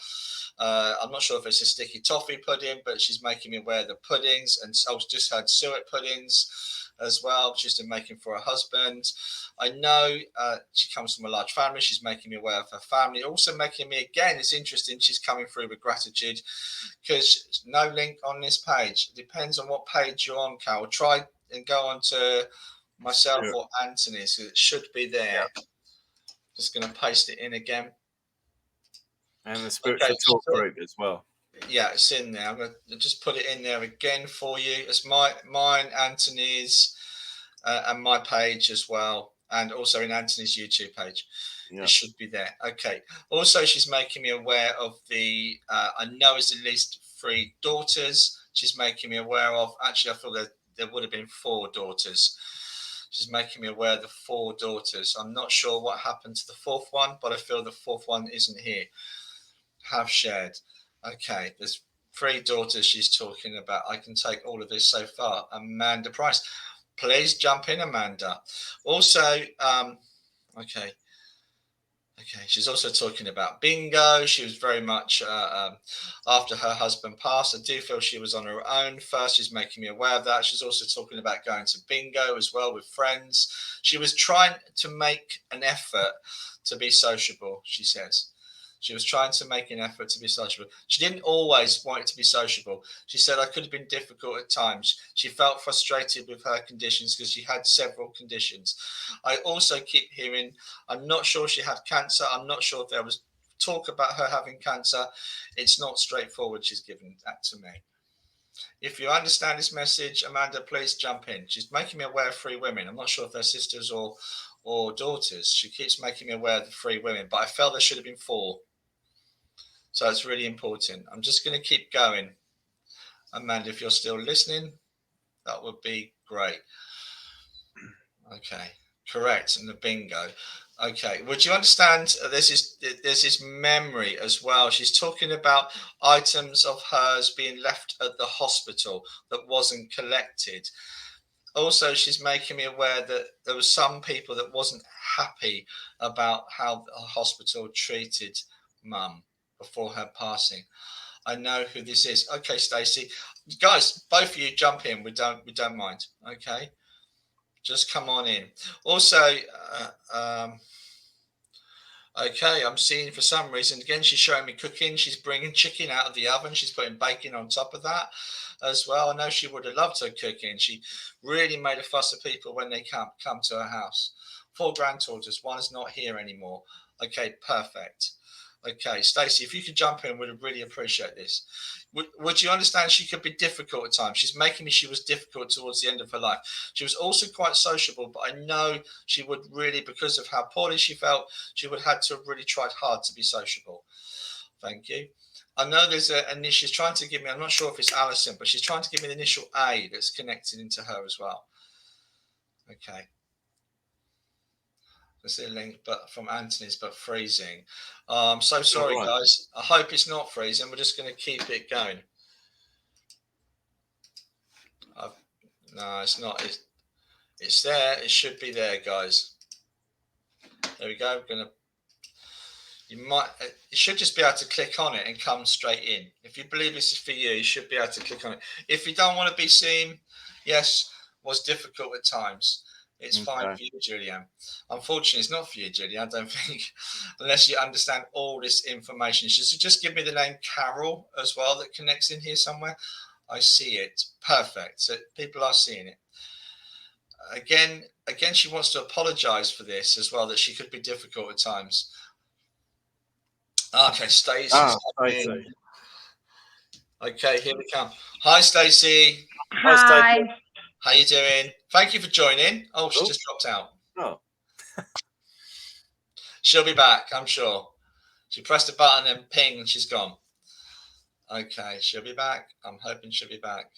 I'm not sure if it's a sticky toffee pudding, but she's making me aware of the puddings, and I've just had suet puddings. as well. She's been making for her husband. I know she comes from a large family. She's making me aware of her family. Also making me, again, it's interesting, she's coming through with gratitude, because no link on this page. It depends on what page you're on, Carol. Try and go on to myself or Anthony's. It should be there. Yeah. Just going to paste it in again. And the spiritual talk group as well. Yeah, it's in there. I'm going to just put it in there again for you. It's mine, Anthony's, and my page as well, and also in Anthony's YouTube page. Yeah. It should be there. Okay. Also, she's making me aware of the, I know it's at least 3 daughters she's making me aware of. Actually, I feel that there would have been 4 daughters. She's making me aware of the 4 daughters. I'm not sure what happened to the 4th one, but I feel the 4th one isn't here. Have shared. Okay, there's 3 daughters she's talking about. I can take all of this so far. Amanda Price. Please jump in, Amanda. Also, okay. She's also talking about bingo. She was very much after her husband passed. I do feel she was on her own first. She's making me aware of that. She's also talking about going to bingo as well with friends. She was trying to make an effort to be sociable, she says. She was trying to make an effort to be sociable. She didn't always want it to be sociable. She said, I could have been difficult at times. She felt frustrated with her conditions because she had several conditions. I also keep hearing, I'm not sure she had cancer. I'm not sure if there was talk about her having cancer. It's not straightforward. She's given that to me. If you understand this message, Amanda, please jump in. She's making me aware of 3 women. I'm not sure if they're sisters or daughters. She keeps making me aware of the 3 women, but I felt there should have been 4. So it's really important. I'm just going to keep going. Amanda, if you're still listening, that would be great. Okay, correct. And the bingo. Okay, would you understand? There's this memory as well. She's talking about items of hers being left at the hospital that wasn't collected. Also, she's making me aware that there were some people that wasn't happy about how the hospital treated Mum before her passing. I know who this is. Okay, Stacey. Guys, both of you jump in. We don't mind. Okay. Just come on in. Also, okay, I'm seeing for some reason, again, she's showing me cooking. She's bringing chicken out of the oven. She's putting bacon on top of that as well. I know she would have loved her cooking. She really made a fuss of people when they come to her house. 4 granddaughters. One is not here anymore. Okay, perfect. Okay, Stacey, if you could jump in, we'd really appreciate this. Would you understand she could be difficult at times? She's making me she was difficult towards the end of her life. She was also quite sociable, but I know she would really, because of how poorly she felt, she would have had to have really tried hard to be sociable. Thank you. I know there's she's trying to give me, I'm not sure if it's Alison, but she's trying to give me the initial A that's connected into her as well. Okay. There's a link but from Anthony's, but freezing. I'm so sorry, guys. I hope it's not freezing. We're just going to keep it going. No, it's not. It's there. It should be there, guys. There we go. You should just be able to click on it and come straight in. If you believe this is for you, you should be able to click on it. If you don't want to be seen, yes, was difficult at times. It's fine for you, Julianne. Unfortunately, it's not for you, Julianne, I don't think, unless you understand all this information. So just give me the name Carol as well that connects in here somewhere. I see it. Perfect. So people are seeing it. Again, she wants to apologize for this as well, that she could be difficult at times. Okay, Stacey. Okay, here we come. Hi, Stacey. Hi. How you doing? Thank you for joining. Oh, she just dropped out. Oh. She'll be back, I'm sure. She pressed a button and ping, and she's gone. Okay, she'll be back. I'm hoping she'll be back.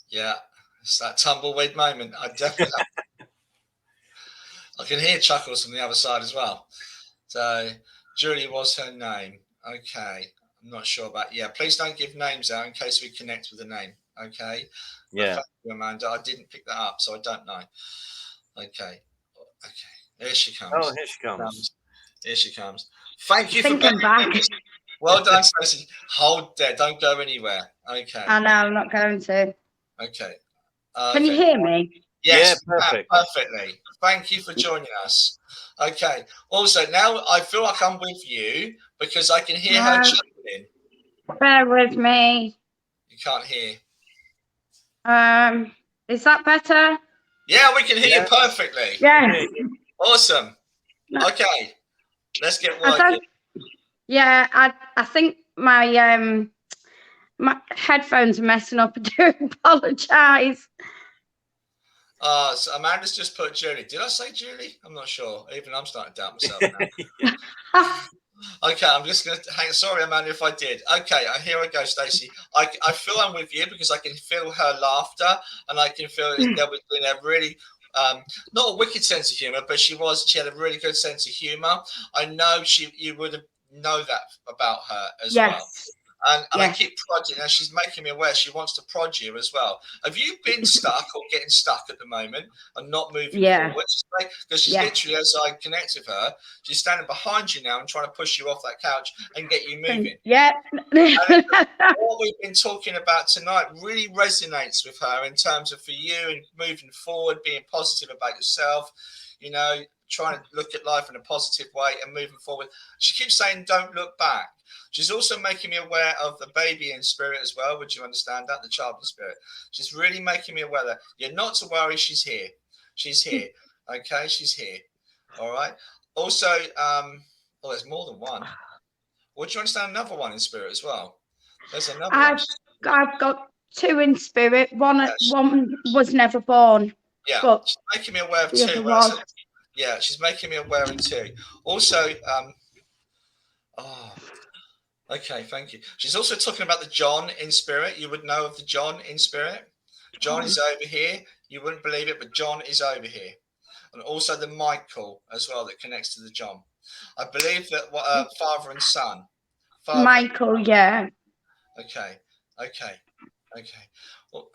Yeah, it's that tumbleweed moment. I definitely I can hear chuckles from the other side as well. So, Julie was her name. Okay, I'm not sure about. Yeah, please don't give names out in case we connect with the name. Okay. Yeah. Thank you, Amanda. I didn't pick that up, so I don't know. Okay. Here she comes. Oh, here she comes. Here she comes. Thank you for being back. Well done, Stacey. Hold there. Don't go anywhere. Okay. I know, I'm not going to. Okay. Can you hear me? Yes, Yeah, perfect. perfectly. Thank you for joining us. Okay. Also, now I feel like I'm with you because I can hear her chuckling. Bear with me. You can't hear. Is that better? Yeah, we can hear you perfectly. Yeah. Awesome. Okay. Let's get working. I think my headphones are messing up. I do apologise. So Amanda's just put Julie. Did I say Julie? I'm not sure. Even I'm starting to doubt myself now. Okay, I'm just going to hang. Sorry, Amanda, if I did. Okay, here I go, Stacey. I feel I'm with you because I can feel her laughter, and I can feel there was been a really not a wicked sense of humour, but she had a really good sense of humour. I know you would have know that about her as well. And I keep prodding her. She's making me aware she wants to prod you as well. Have you been stuck or getting stuck at the moment and not moving forward? Because she's literally, as I connect with her, she's standing behind you now and trying to push you off that couch and get you moving. Yeah. What we've been talking about tonight really resonates with her in terms of for you and moving forward, being positive about yourself, you know, trying to look at life in a positive way and moving forward. She keeps saying, don't look back. She's also making me aware of the baby in spirit as well. Would you understand that? The child in spirit. She's really making me aware that you're not to worry. She's here. She's here. Okay. She's here. All right. Also, there's more than one. Would you understand another one in spirit as well? There's another one. I've got two in spirit. One was never born. Yeah. But she's making me aware of two. Yeah. She's making me aware of two. Also, okay, thank you. She's also talking about the John in spirit. You would know of the John in spirit. John is over here. You wouldn't believe it, but John is over here. And also the Michael as well that connects to the John. I believe that father and son. Michael, yeah. Okay. Well,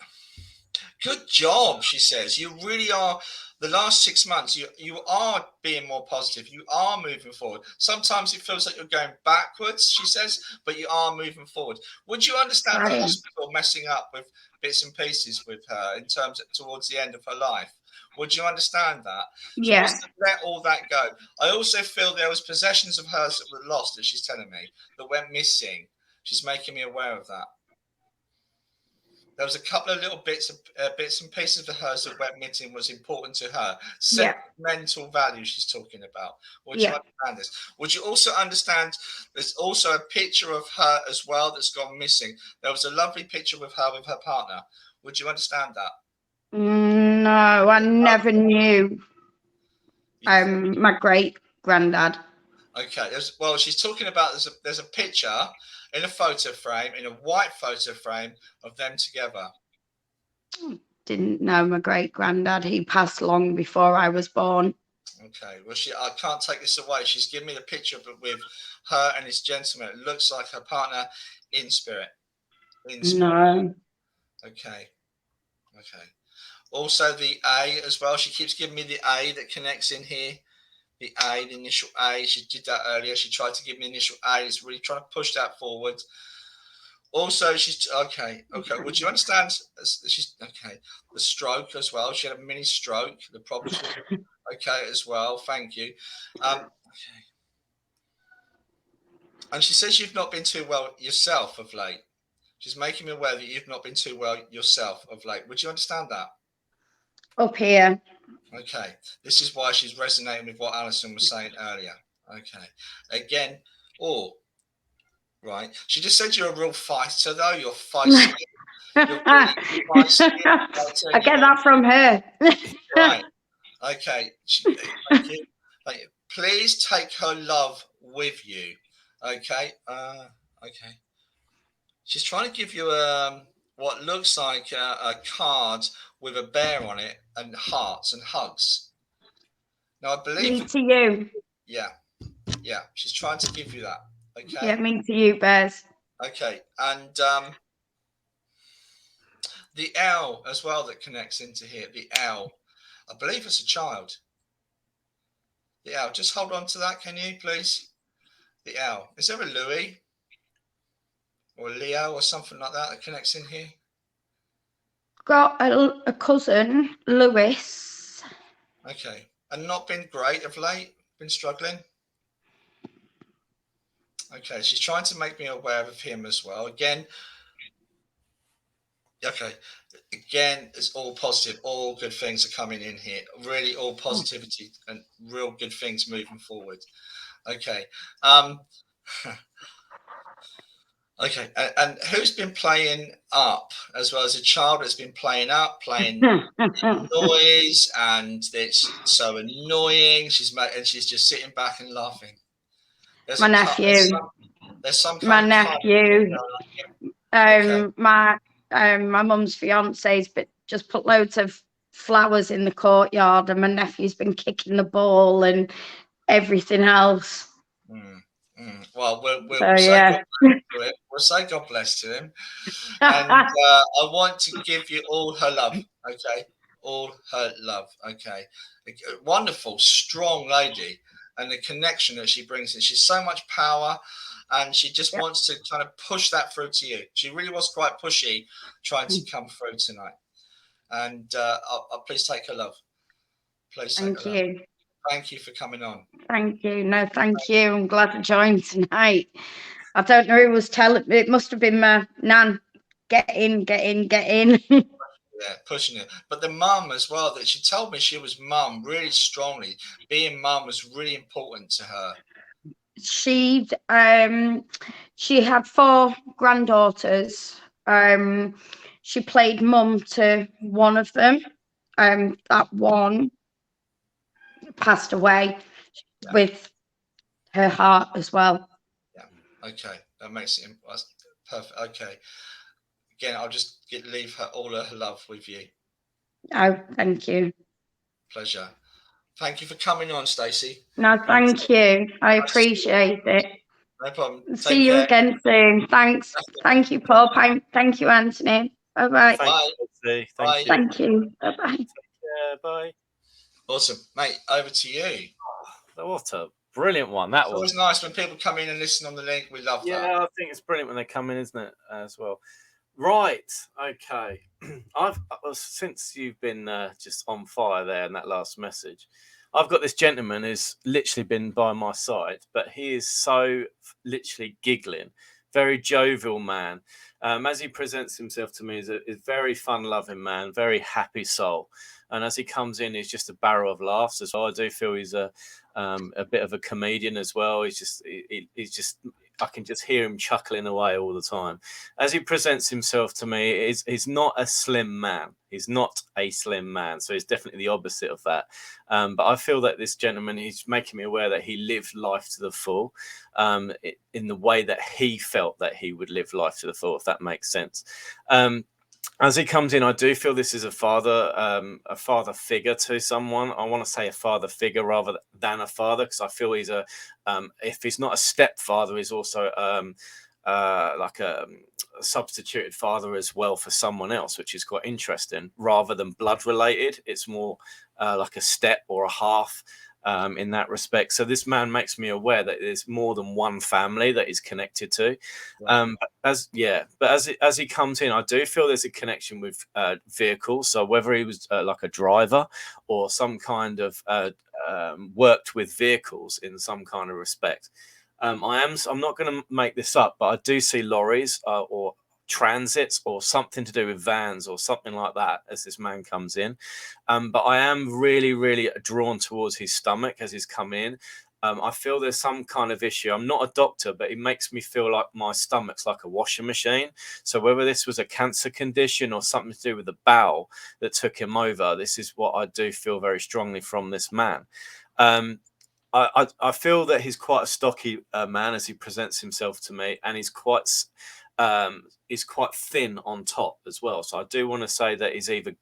good job, she says. You really are. The last 6 months, you are being more positive. You are moving forward. Sometimes it feels like you're going backwards, she says, but you are moving forward. Would you understand the hospital messing up with bits and pieces with her in terms of towards the end of her life? Would you understand that? She wants to let all that go. I also feel there was possessions of hers that were lost, that she's telling me, that went missing. She's making me aware of that. There was a couple of little bits and pieces of hers that went missing was important to her. Sentimental value she's talking about. Would you understand this? Would you also understand there's also a picture of her as well that's gone missing? There was a lovely picture with her partner. Would you understand that? No, I never knew my great granddad. Okay, she's talking about there's a picture in a photo frame, in a white photo frame of them together. Didn't know my great granddad. He passed long before I was born. Okay, well, I can't take this away. She's given me the picture with her and this gentleman. It looks like her partner in spirit. No. Okay. Also the A as well. She keeps giving me the A that connects in here. The A, the initial A. She did that earlier. She tried to give me initial A. It's really trying to push that forward. Also, she's okay. Would you understand? She's okay. The stroke as well. She had a mini stroke. The problem. Okay, as well. Thank you. Okay. And she says you've not been too well yourself of late. She's making me aware that you've not been too well yourself of late. Would you understand that? Up here. Okay. This is why she's resonating with what Alison was saying earlier. Okay. Again, right. She just said you're a real fighter, though. You're feisty. You're really feisty. I get that from her. Right. Okay. Thank you. Please take her love with you. Okay. Okay. She's trying to give you what looks like a card with a bear on it and hearts and hugs. Now I believe. Me to you. Yeah. She's trying to give you that. Okay. Yeah, me to you, Bears. Okay, and the L as well that connects into here. The L, I believe it's a child. The L, just hold on to that, can you, please? The L. Is there a Louis or Leo or something like that connects in here? got a cousin, Lewis. Okay. And not been great of late? Been struggling? Okay, she's trying to make me aware of him as well. Again, okay. Again, it's all positive. All good things are coming in here. Really, all positivity and real good things moving forward. Okay. Okay. And who's been playing up as well as a child that's been playing up, playing noise, and it's so annoying. She's just sitting back and laughing. There's My nephew. There's some My kind nephew. Okay. My mum's fiance's but just put loads of flowers in the courtyard, and my nephew's been kicking the ball and everything else. Well, we'll So, say yeah. God bless to him. We'll say God bless to him. And I want to give you all her love. Okay. All her love. Okay. A wonderful, strong lady, and the connection that she brings in. She's so much power, and she just wants to kind of push that through to you. She really was quite pushy trying to come through tonight. And please take her love. Please take her love. Thank you. Thank you for coming on. Thank you. No, thank you. I'm glad I joined tonight. I don't know who was telling me. It must have been my nan. Get in. Yeah, pushing it. But the mum as well, that she told me she was mum really strongly. Being mum was really important to her. She had 4 granddaughters. She played mum to one of them. That one passed away with her heart as well. Yeah. Okay. That makes it perfect. Okay. Again, I'll just leave her all her love with you. Oh, thank you. Pleasure. Thank you for coming on, Stacey. No, thank you. I appreciate it. No problem. See you again soon. Thanks. Thank you, Paul. Thank you, Anthony. Bye-bye. Bye. Thank you. Bye-bye. Yeah, bye. Awesome. Mate, over to you. Oh, what a brilliant one that was. It was nice when people come in and listen on the link. We love that. Yeah, I think it's brilliant when they come in, isn't it, as well? Right. Okay. Since you've been just on fire there in that last message, I've got this gentleman who's literally been by my side, but he is so literally giggling, very jovial man. As he presents himself to me, is a very fun-loving man, very happy soul. And as he comes in, he's just a barrel of laughs as well. I do feel he's a bit of a comedian as well. He's just I can just hear him chuckling away all the time. As he presents himself to me, he's not a slim man. He's not a slim man. So he's definitely the opposite of that. But I feel that this gentleman, he's making me aware that he lived life to the full in the way that he felt that he would live life to the full, if that makes sense. As he comes in, I do feel this is a father figure to someone. I want to say a father figure rather than a father, because I feel he's if he's not a stepfather, he's also like a substituted father as well for someone else, which is quite interesting. Rather than blood related, it's more like a step or a half. In that respect. So this man makes me aware that there's more than one family that he's connected to. But as he comes in, I do feel there's a connection with vehicles. So whether he was like a driver or some kind of worked with vehicles in some kind of respect. I'm not going to make this up, but I do see lorries or transits or something to do with vans or something like that as this man comes in. But I am really, really drawn towards his stomach as he's come in. I feel there's some kind of issue. I'm not a doctor, but it makes me feel like my stomach's like a washing machine. So whether this was a cancer condition or something to do with the bowel that took him over, this is what I do feel very strongly from this man. I feel that he's quite a stocky man as he presents himself to me, and he's quite thin on top as well. So I do want to say that he's either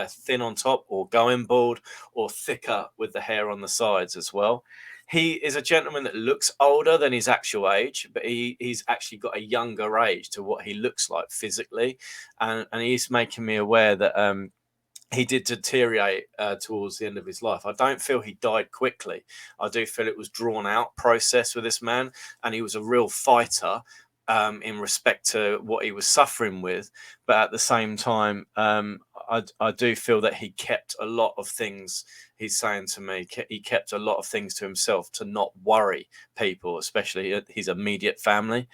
thin on top or going bald or thicker with the hair on the sides as well. He is a gentleman that looks older than his actual age, but he's actually got a younger age to what he looks like physically. And he's making me aware that he did deteriorate towards the end of his life. I don't feel he died quickly. I do feel it was drawn out process with this man, and he was a real fighter. in respect to what he was suffering with, but at the same time, I do feel that he kept a lot of things. He's saying to me, he kept a lot of things to himself to not worry people, especially his immediate family.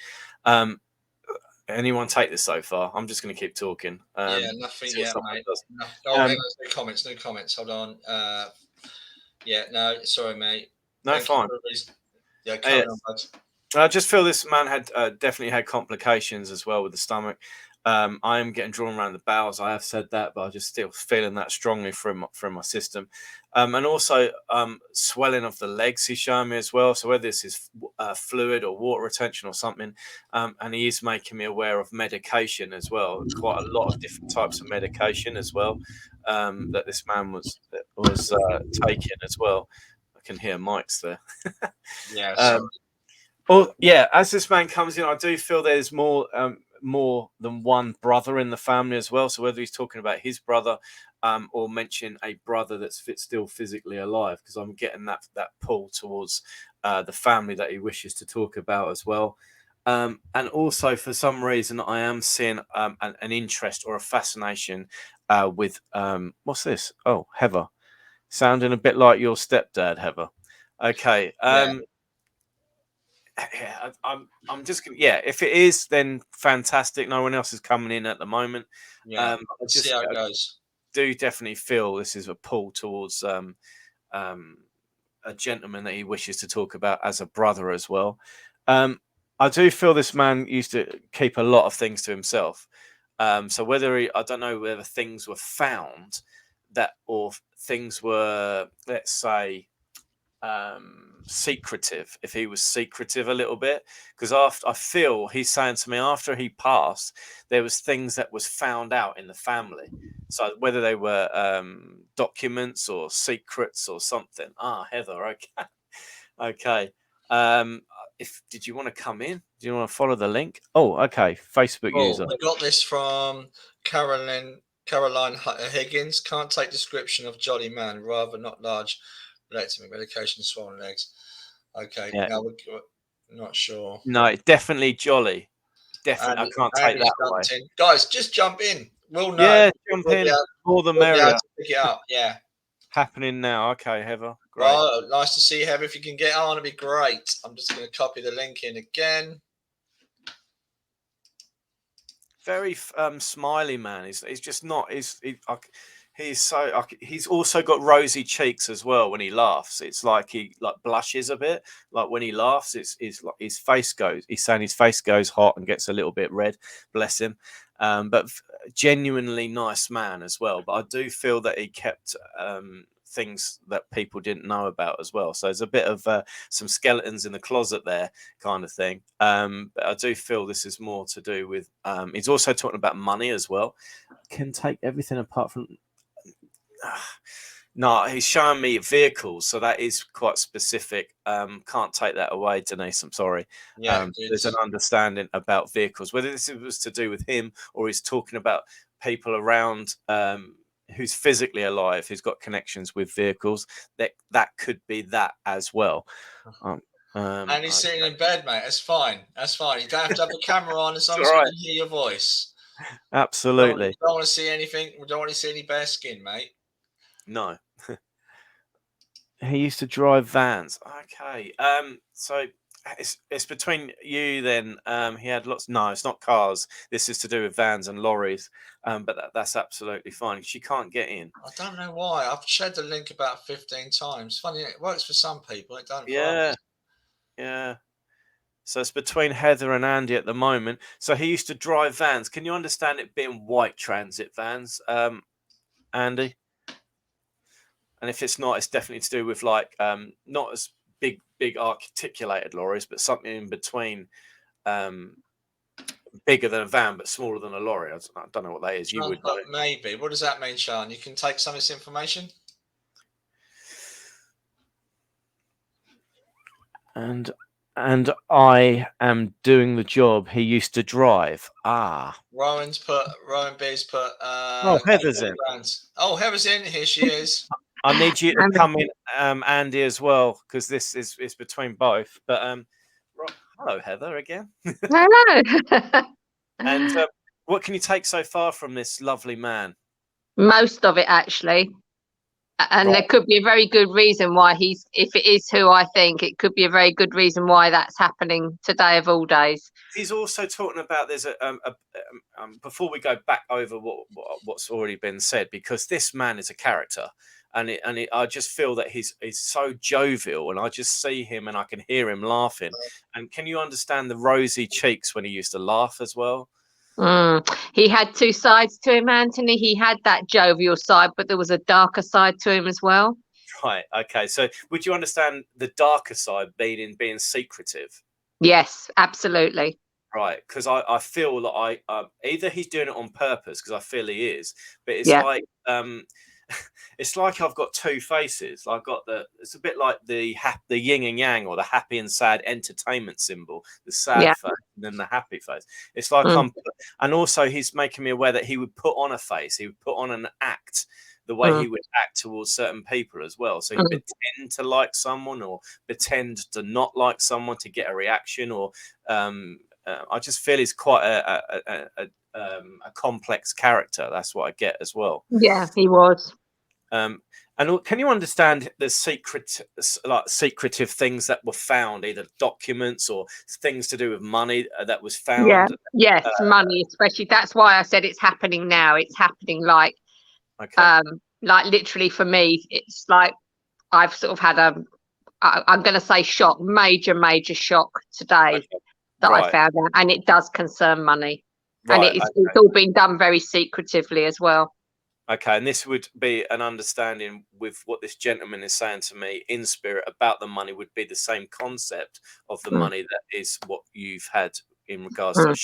Anyone take this so far? I'm just going to keep talking. Yeah, nothing yet, mate. No, hang on, no comments. Hold on. Yeah, no, sorry, mate. No, fine. Yeah, carry on, bud. I just feel this man had definitely had complications as well with the stomach. I am getting drawn around the bowels. I have said that, but I just still feeling that strongly from my system. And also swelling of the legs he's showing me as well. So whether this is fluid or water retention or something, and he is making me aware of medication as well. Quite a lot of different types of medication as well that this man was taking as well. I can hear Mike's there. Yeah. Well, yeah. As this man comes in, I do feel there's more than one brother in the family as well. So whether he's talking about his brother or mention a brother that's still physically alive, because I'm getting that pull towards the family that he wishes to talk about as well. And also, for some reason, I am seeing an interest or a fascination with what's this? Oh, Heather, sounding a bit like your stepdad, Heather. Okay. Yeah, I'm just gonna. Yeah, if it is, then fantastic. No one else is coming in at the moment. Yeah, see how it goes. Do definitely feel this is a pull towards a gentleman that he wishes to talk about as a brother as well. I do feel this man used to keep a lot of things to himself. So whether I don't know whether things were found that or things were, let's say, secretive, if he was secretive a little bit, because I feel he's saying to me after he passed there was things that was found out in the family, so whether they were documents or secrets or something. Heather, okay. Did you want to come in? Do you want to follow the link? Okay. Facebook user. I got this from Caroline Higgins. Can't take description of jolly man, rather not large. Related to medication, swollen legs. Okay, yeah. Now we're not sure. No, definitely jolly. Definitely, I can't take that away. Guys, just jump in. We'll know. Yeah, jump in. More the merrier. Pick it up. Yeah. Happening now. Okay, Heather. Great. Oh, nice to see you, Heather. If you can get on, it'd be great. I'm just going to copy the link in again. Very smiley man. He's just not. He's also got rosy cheeks as well when he laughs. It's like he blushes a bit. Like when he laughs, it's like his face goes. He's saying his face goes hot and gets a little bit red. Bless him. But genuinely nice man as well. But I do feel that he kept things that people didn't know about as well. So there's a bit of some skeletons in the closet there, kind of thing. But I do feel this is more to do with. He's also talking about money as well. Can take everything apart from. No, he's showing me vehicles, so that is quite specific. Can't take that away, Denise. I'm sorry. Yeah, there's an understanding about vehicles. Whether this was to do with him or he's talking about people around who's physically alive, who's got connections with vehicles, that could be that as well. And he's sitting in bed, mate. That's fine. That's fine. You don't have to have the camera on as long as we can hear your voice. Absolutely. Don't want to see anything. We don't want to see any bare skin, mate. No. He used to drive vans. Okay. So it's between you then. He had lots. No, it's not cars. This is to do with vans and lorries. But that's absolutely fine. She can't get in. I don't know why. I've shared the link about 15 times. Funny, it works for some people. It don't. Yeah. Yeah. So it's between Heather and Andy at the moment. So he used to drive vans. Can you understand it being white transit vans, Andy? And if it's not, it's definitely to do with like not as big articulated lorries, but something in between, bigger than a van but smaller than a lorry. I don't know what that is. You would know. Maybe. What does that mean, Sean? You can take some of this information. And I am doing the job he used to drive. Rowan B's put. Heather's in. Oh, Heather's in. Here she is. I need you to come in, Andy, as well, because this is between both. But Hello, Heather, again. Hello. And what can you take so far from this lovely man? Most of it, actually. And there Right. could be a very good reason why if it is who I think, it could be a very good reason why that's happening today of all days. He's also talking about there's before we go back over what's already been said, because this man is a character, and I just feel that he's so jovial, and I just see him and I can hear him laughing. And can you understand the rosy cheeks when he used to laugh as well? He had two sides to him, Anthony. He had that jovial side, but there was a darker side to him as well. Right. Okay. So would you understand the darker side being secretive? Yes, absolutely. Right, because I feel that either he's doing it on purpose, because I feel he is, but it's Yeah. like it's like I've got two faces. I've got it's a bit like the yin and yang, or the happy and sad entertainment symbol, the sad face and then the happy face. It's like and also he's making me aware that he would put on a face, he would put on an act the way he would act towards certain people as well. So he'd pretend to like someone, or pretend to not like someone to get a reaction, or I just feel he's quite a complex character. That's what I get as well. Yeah, he was. And can you understand the secretive things that were found, either documents or things to do with money that was found? Yeah. Yes, money, especially. That's why I said it's happening now. It's happening like literally for me. It's like I've sort of had I'm going to say shock, major shock today. That I found out, and it does concern money, and it's all been done very secretively as well. Okay, and this would be an understanding with what this gentleman is saying to me in spirit about the money, would be the same concept of the money that is what you've had in regards to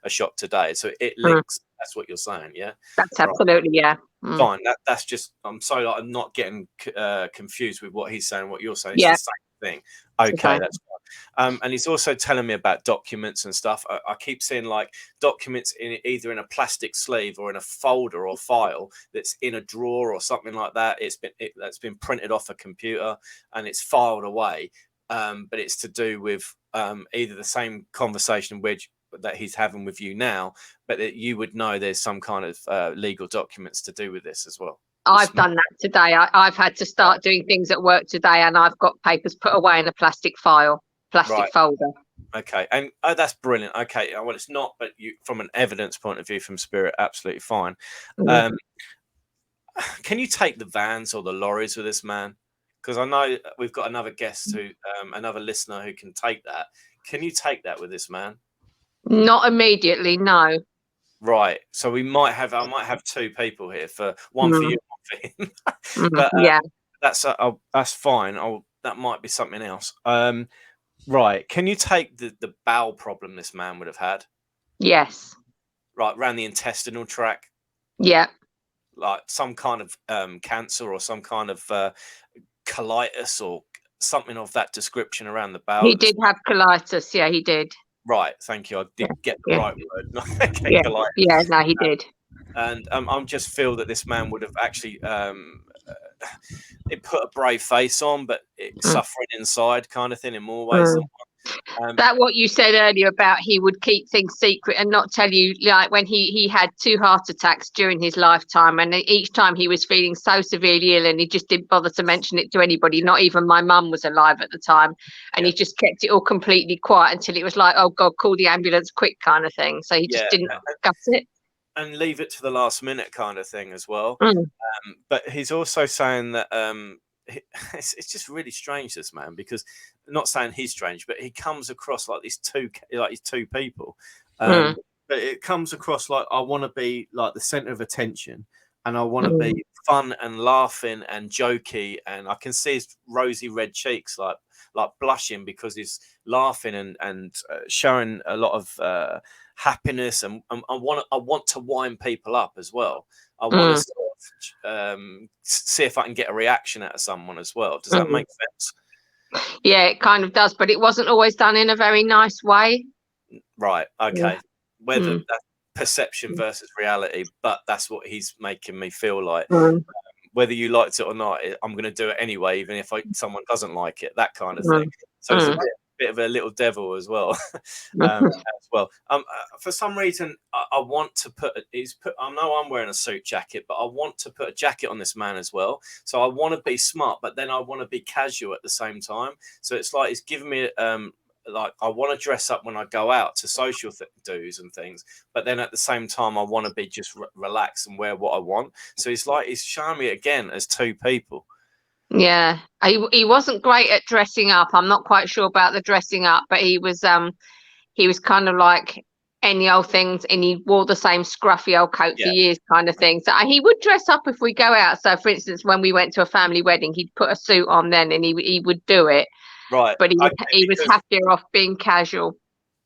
a shock today. So it links. That's what you're saying, yeah? That's absolutely, yeah. Fine. That's just. I'm sorry, I'm not getting confused with what he's saying, what you're saying. Yeah. It's the same thing. Okay, that's fine. And he's also telling me about documents and stuff. I keep seeing like documents either in a plastic sleeve or in a folder or file that's in a drawer or something like that. That's been printed off a computer and it's filed away. But it's to do with either the same conversation that he's having with you now, but that you would know there's some kind of legal documents to do with this as well. I've done that today. I've had to start doing things at work today, and I've got papers put away in a plastic folder. Okay, and that's brilliant. Okay, well, it's not, but from an evidence point of view, from spirit, absolutely fine. Can you take the vans or the lorries with this man? Because I know we've got another guest another listener who can take that. Can you take that with this man? Not immediately, no. Right, so I might have two people here, for one for you, one for him. But that's fine. That might be something else. Right, can you take the bowel problem this man would have had? Yes. Right, around the intestinal tract. Yeah. Like some kind of cancer or some kind of colitis or something of that description around the bowel. He did have colitis. Yeah, he did. Right, thank you. I did get the right word. Yeah, no, he did. And I just feel that this man would have actually it put a brave face on, but suffering inside, kind of thing, in more ways than one. That what you said earlier about he would keep things secret and not tell you, like when he had 2 heart attacks during his lifetime, and each time he was feeling so severely ill and he just didn't bother to mention it to anybody, not even my mum was alive at the time, and he just kept it all completely quiet until it was like, oh God, call the ambulance quick kind of thing. So he just didn't discuss it and leave it to the last minute kind of thing as well. But he's also saying that it's just really strange, this man, because not saying he's strange, but he comes across like these two people. But it comes across like I want to be like the center of attention, and I want to be fun and laughing and jokey, and I can see his rosy red cheeks like blushing because he's laughing and showing a lot of happiness, and I want to wind people up as well. I want to sort of, see if I can get a reaction out of someone as well. Does that make sense? Yeah, it kind of does, but it wasn't always done in a very nice way. Right. Okay. Whether that's perception versus reality, but that's what he's making me feel like. Whether you liked it or not, I'm going to do it anyway, even if someone doesn't like it. That kind of thing. So bit of a little devil as well. For some reason, I want to I know I'm wearing a suit jacket, but I want to put a jacket on this man as well. So I want to be smart, but then I want to be casual at the same time. So it's like it's giving me like I want to dress up when I go out to social do's and things, but then at the same time I want to be just relaxed and wear what I want. So it's like he's showing me again as two people. Yeah, he wasn't great at dressing up. I'm not quite sure about the dressing up, but he was kind of like any old things, and he wore the same scruffy old coat for years, kind of thing. So he would dress up if we go out. So for instance, when we went to a family wedding, he'd put a suit on then, and he would do it. Right, but he was happier off being casual.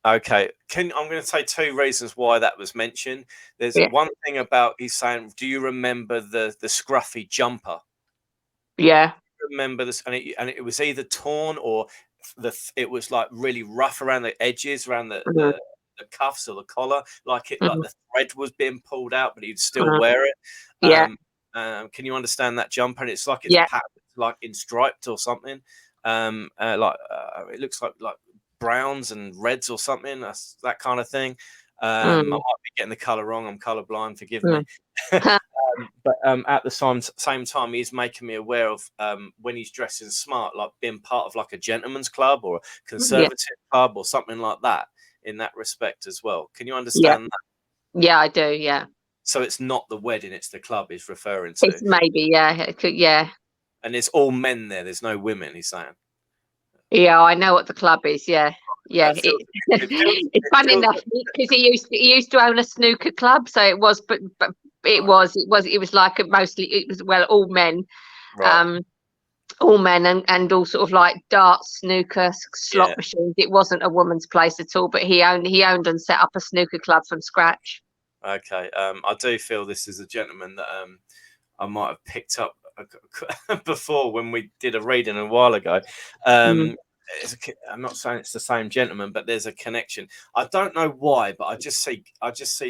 Okay, I'm going to say two reasons why that was mentioned. There's one thing about he's saying, do you remember the scruffy jumper? Yeah. Remember this, and it was either torn or it was like really rough around the edges, around the cuffs or the collar, like the thread was being pulled out, but he'd still wear it. Can you understand that jumper? And it's like it's patterned, like in striped or something. It looks like browns and reds or something. That's that kind of thing. I might be getting the color wrong. I'm colorblind. Forgive me. But at the same time, he's making me aware of when he's dressing smart, like being part of like a gentleman's club or a conservative club or something like that. In that respect as well. Can you understand that? Yeah, I do. Yeah. So it's not the wedding; it's the club he's referring to. It's maybe, it could, And it's all men there. There's no women. He's saying. Yeah, I know what the club is. Yeah. It's funny enough because he used to own a snooker club, so it was, but it was like mostly all men, right. All men and all sort of like darts, snooker, slot machines. It wasn't a woman's place at all, but he owned and set up a snooker club from scratch. Okay, I do feel this is a gentleman that I might have picked up before when we did a reading a while ago. I'm not saying it's the same gentleman, but there's a connection. I don't know why, but I just see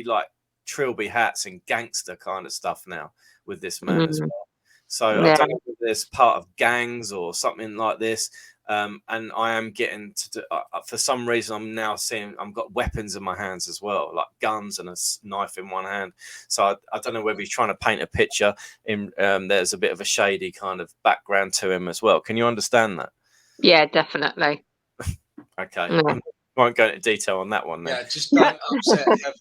like trilby hats and gangster kind of stuff now with this man as well. So I don't know if there's part of gangs or something like this. And I am getting to for some reason I'm now seeing I've got weapons in my hands as well, like guns and a knife in one hand. So I don't know whether he's trying to paint a picture. There's a bit of a shady kind of background to him as well. Can you understand that? Yeah, definitely. Okay. I won't go into detail on that one then. Yeah, just don't upset Heather.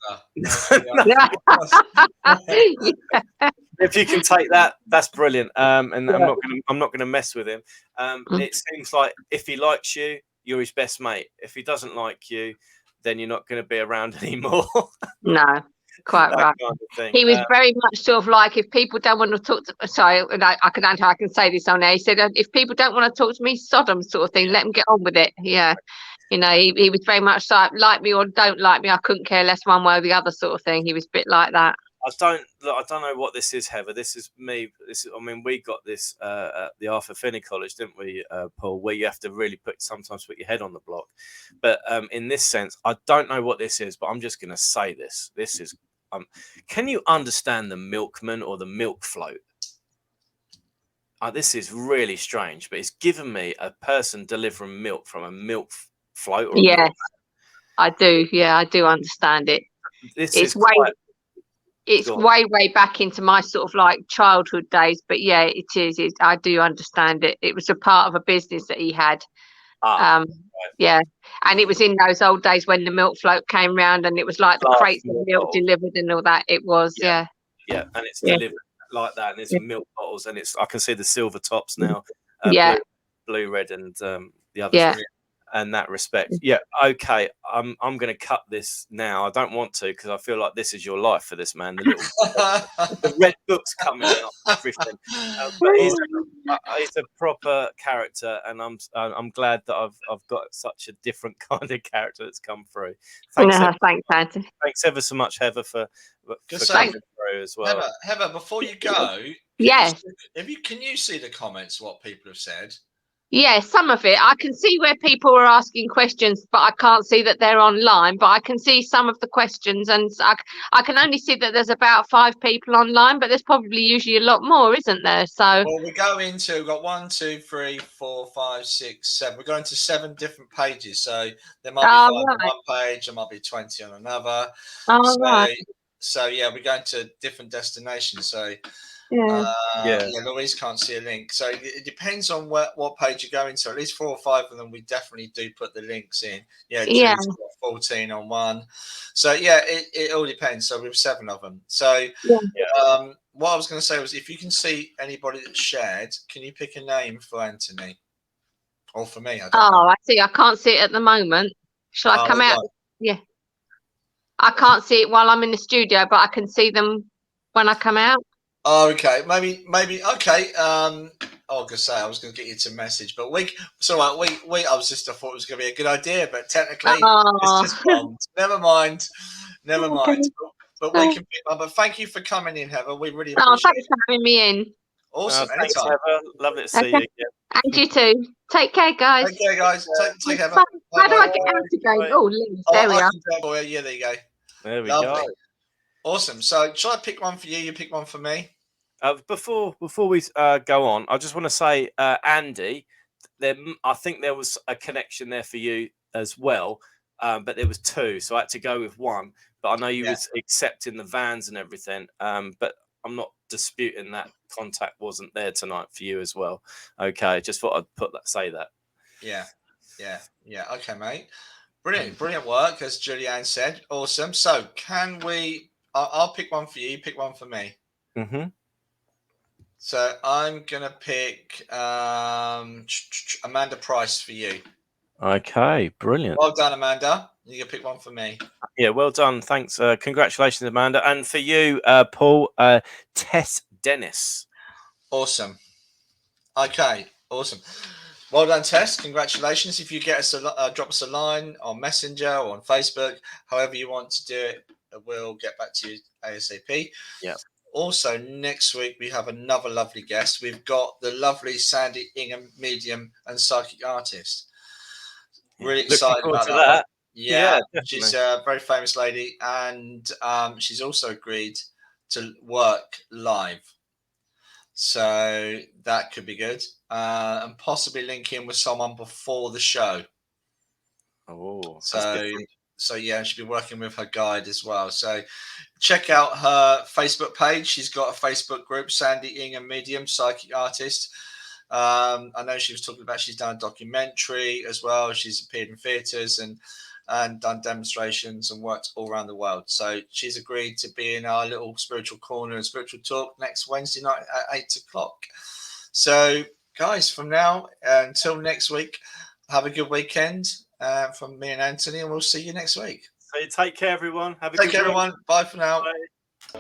If you can take that, that's brilliant. And I'm not gonna mess with him. It seems like if he likes you, you're his best mate. If he doesn't like you, then you're not going to be around anymore. No, quite right. Kind of he was very much sort of like, if people don't want to talk to, sorry, I can say this on there. He said, if people don't want to talk to me, Sodom sort of thing, let them get on with it. Yeah. You know, he was very much like me or don't like me. I couldn't care less one way or the other sort of thing. He was a bit like that. I don't know what this is, Heather. This is me. We got this at the Arthur Finney College, didn't we, Paul? Where you have to really sometimes put your head on the block. But in this sense, I don't know what this is, but I'm just going to say this. This is. Can you understand the milkman or the milk float? This is really strange, but it's given me a person delivering milk from a milk float. Yes, I do. Yeah, I do understand it. It's way back into my sort of like childhood days, but yeah, it is. I do understand it. It was a part of a business that he had. Right. Yeah, and it was in those old days when the milk float came round, and it was like the crates of milk delivered and all that. It was, yeah, and it's delivered like that, and it's milk bottles, and I can see the silver tops now. Blue, red, and the others. Yeah. In that respect, okay. I'm going to cut this now. I don't want to because I feel like this is your life for this man. The red book's coming out, everything. But he's a proper character, and I'm glad that I've got such a different kind of character that's come through. Thanks, Anthony. Thanks ever so much, Heather, for coming through as well. Heather, before you go, can you see the comments? What people have said? Yeah, some of it. I can see where people are asking questions, but I can't see that they're online. But I can see some of the questions, and I can only see that there's about 5 people online, but there's probably usually a lot more, isn't there? So, Well, we've got 1, 2, 3, 4, 5, 6, 7. We're going to 7 different pages. So there might be 5 on right. one page, there might be 20 on another. Right. So yeah, we're going to different destinations. So Yeah. Yeah. Louise can't see a link. So it depends on what page you're going to. At least 4 or 5 of them, we definitely do put the links in. Yeah, Yeah. Julie's got 14 on one. So yeah, it all depends. So we've 7 of them. So what I was going to say was, if you can see anybody that's shared, can you pick a name for Anthony or for me? I don't know. I see. I can't see it at the moment. Shall I come out? Right. Yeah. I can't see it while I'm in the studio, but I can see them when I come out. Oh, okay. Maybe. Okay. I was gonna say I was gonna get you to message, but it's all right. I thought it was gonna be a good idea, but technically it's just bombed. Never mind. Okay. But we can. But thank you for coming in, Heather. We really Oh, appreciate thanks it. for having me in. Awesome. Thanks, Anytime. Heather. Lovely to see you Okay. again. And you too. Take care, guys. Okay, guys. Take Heather. How do I Bye-bye. get out again? Bye. Oh, Liz, there we I are. can do it for you. Yeah, there you go. There we Lovely. go. Awesome. So, shall I pick one for you? You pick one for me. Before we go on, I just want to say, Andy, I think there was a connection there for you as well, but there was 2, so I had to go with one. But I know you was accepting the vans and everything, but I'm not disputing that contact wasn't there tonight for you as well. Okay, just thought I'd say that. Yeah. Okay, mate. Brilliant work, as Julianne said. Awesome. So, can we? I'll pick one for you. Pick one for me. Mm-hmm. So I'm gonna pick Amanda Price for you. Okay, brilliant. Well done, Amanda. You can pick one for me. Yeah, well done. Thanks. Congratulations, Amanda. And for you, Paul, Tess Dennis. Awesome. Okay, awesome. Well done, Tess. Congratulations. If you get us drop us a line on Messenger or on Facebook, however you want to do it, we'll get back to you ASAP. Yeah. Also, next week we have another lovely guest. We've got the lovely Sandy Ingham, medium and psychic artist. Really excited about that. Yeah, she's a very famous lady, and she's also agreed to work live. So that could be good. And possibly link in with someone before the show. Oh, so yeah, she'll be working with her guide as well. So check out her Facebook page. She's got a Facebook group, Sandy Ingham, medium psychic artist. I know she was talking about she's done a documentary as well. She's appeared in theatres and done demonstrations and worked all around the world. So she's agreed to be in our little spiritual corner and spiritual talk next Wednesday night at 8 o'clock. So guys, from now until next week, have a good weekend from me and Anthony, and we'll see you next week. So take care, everyone. Have a Take good care, week. everyone. Bye for now. Bye.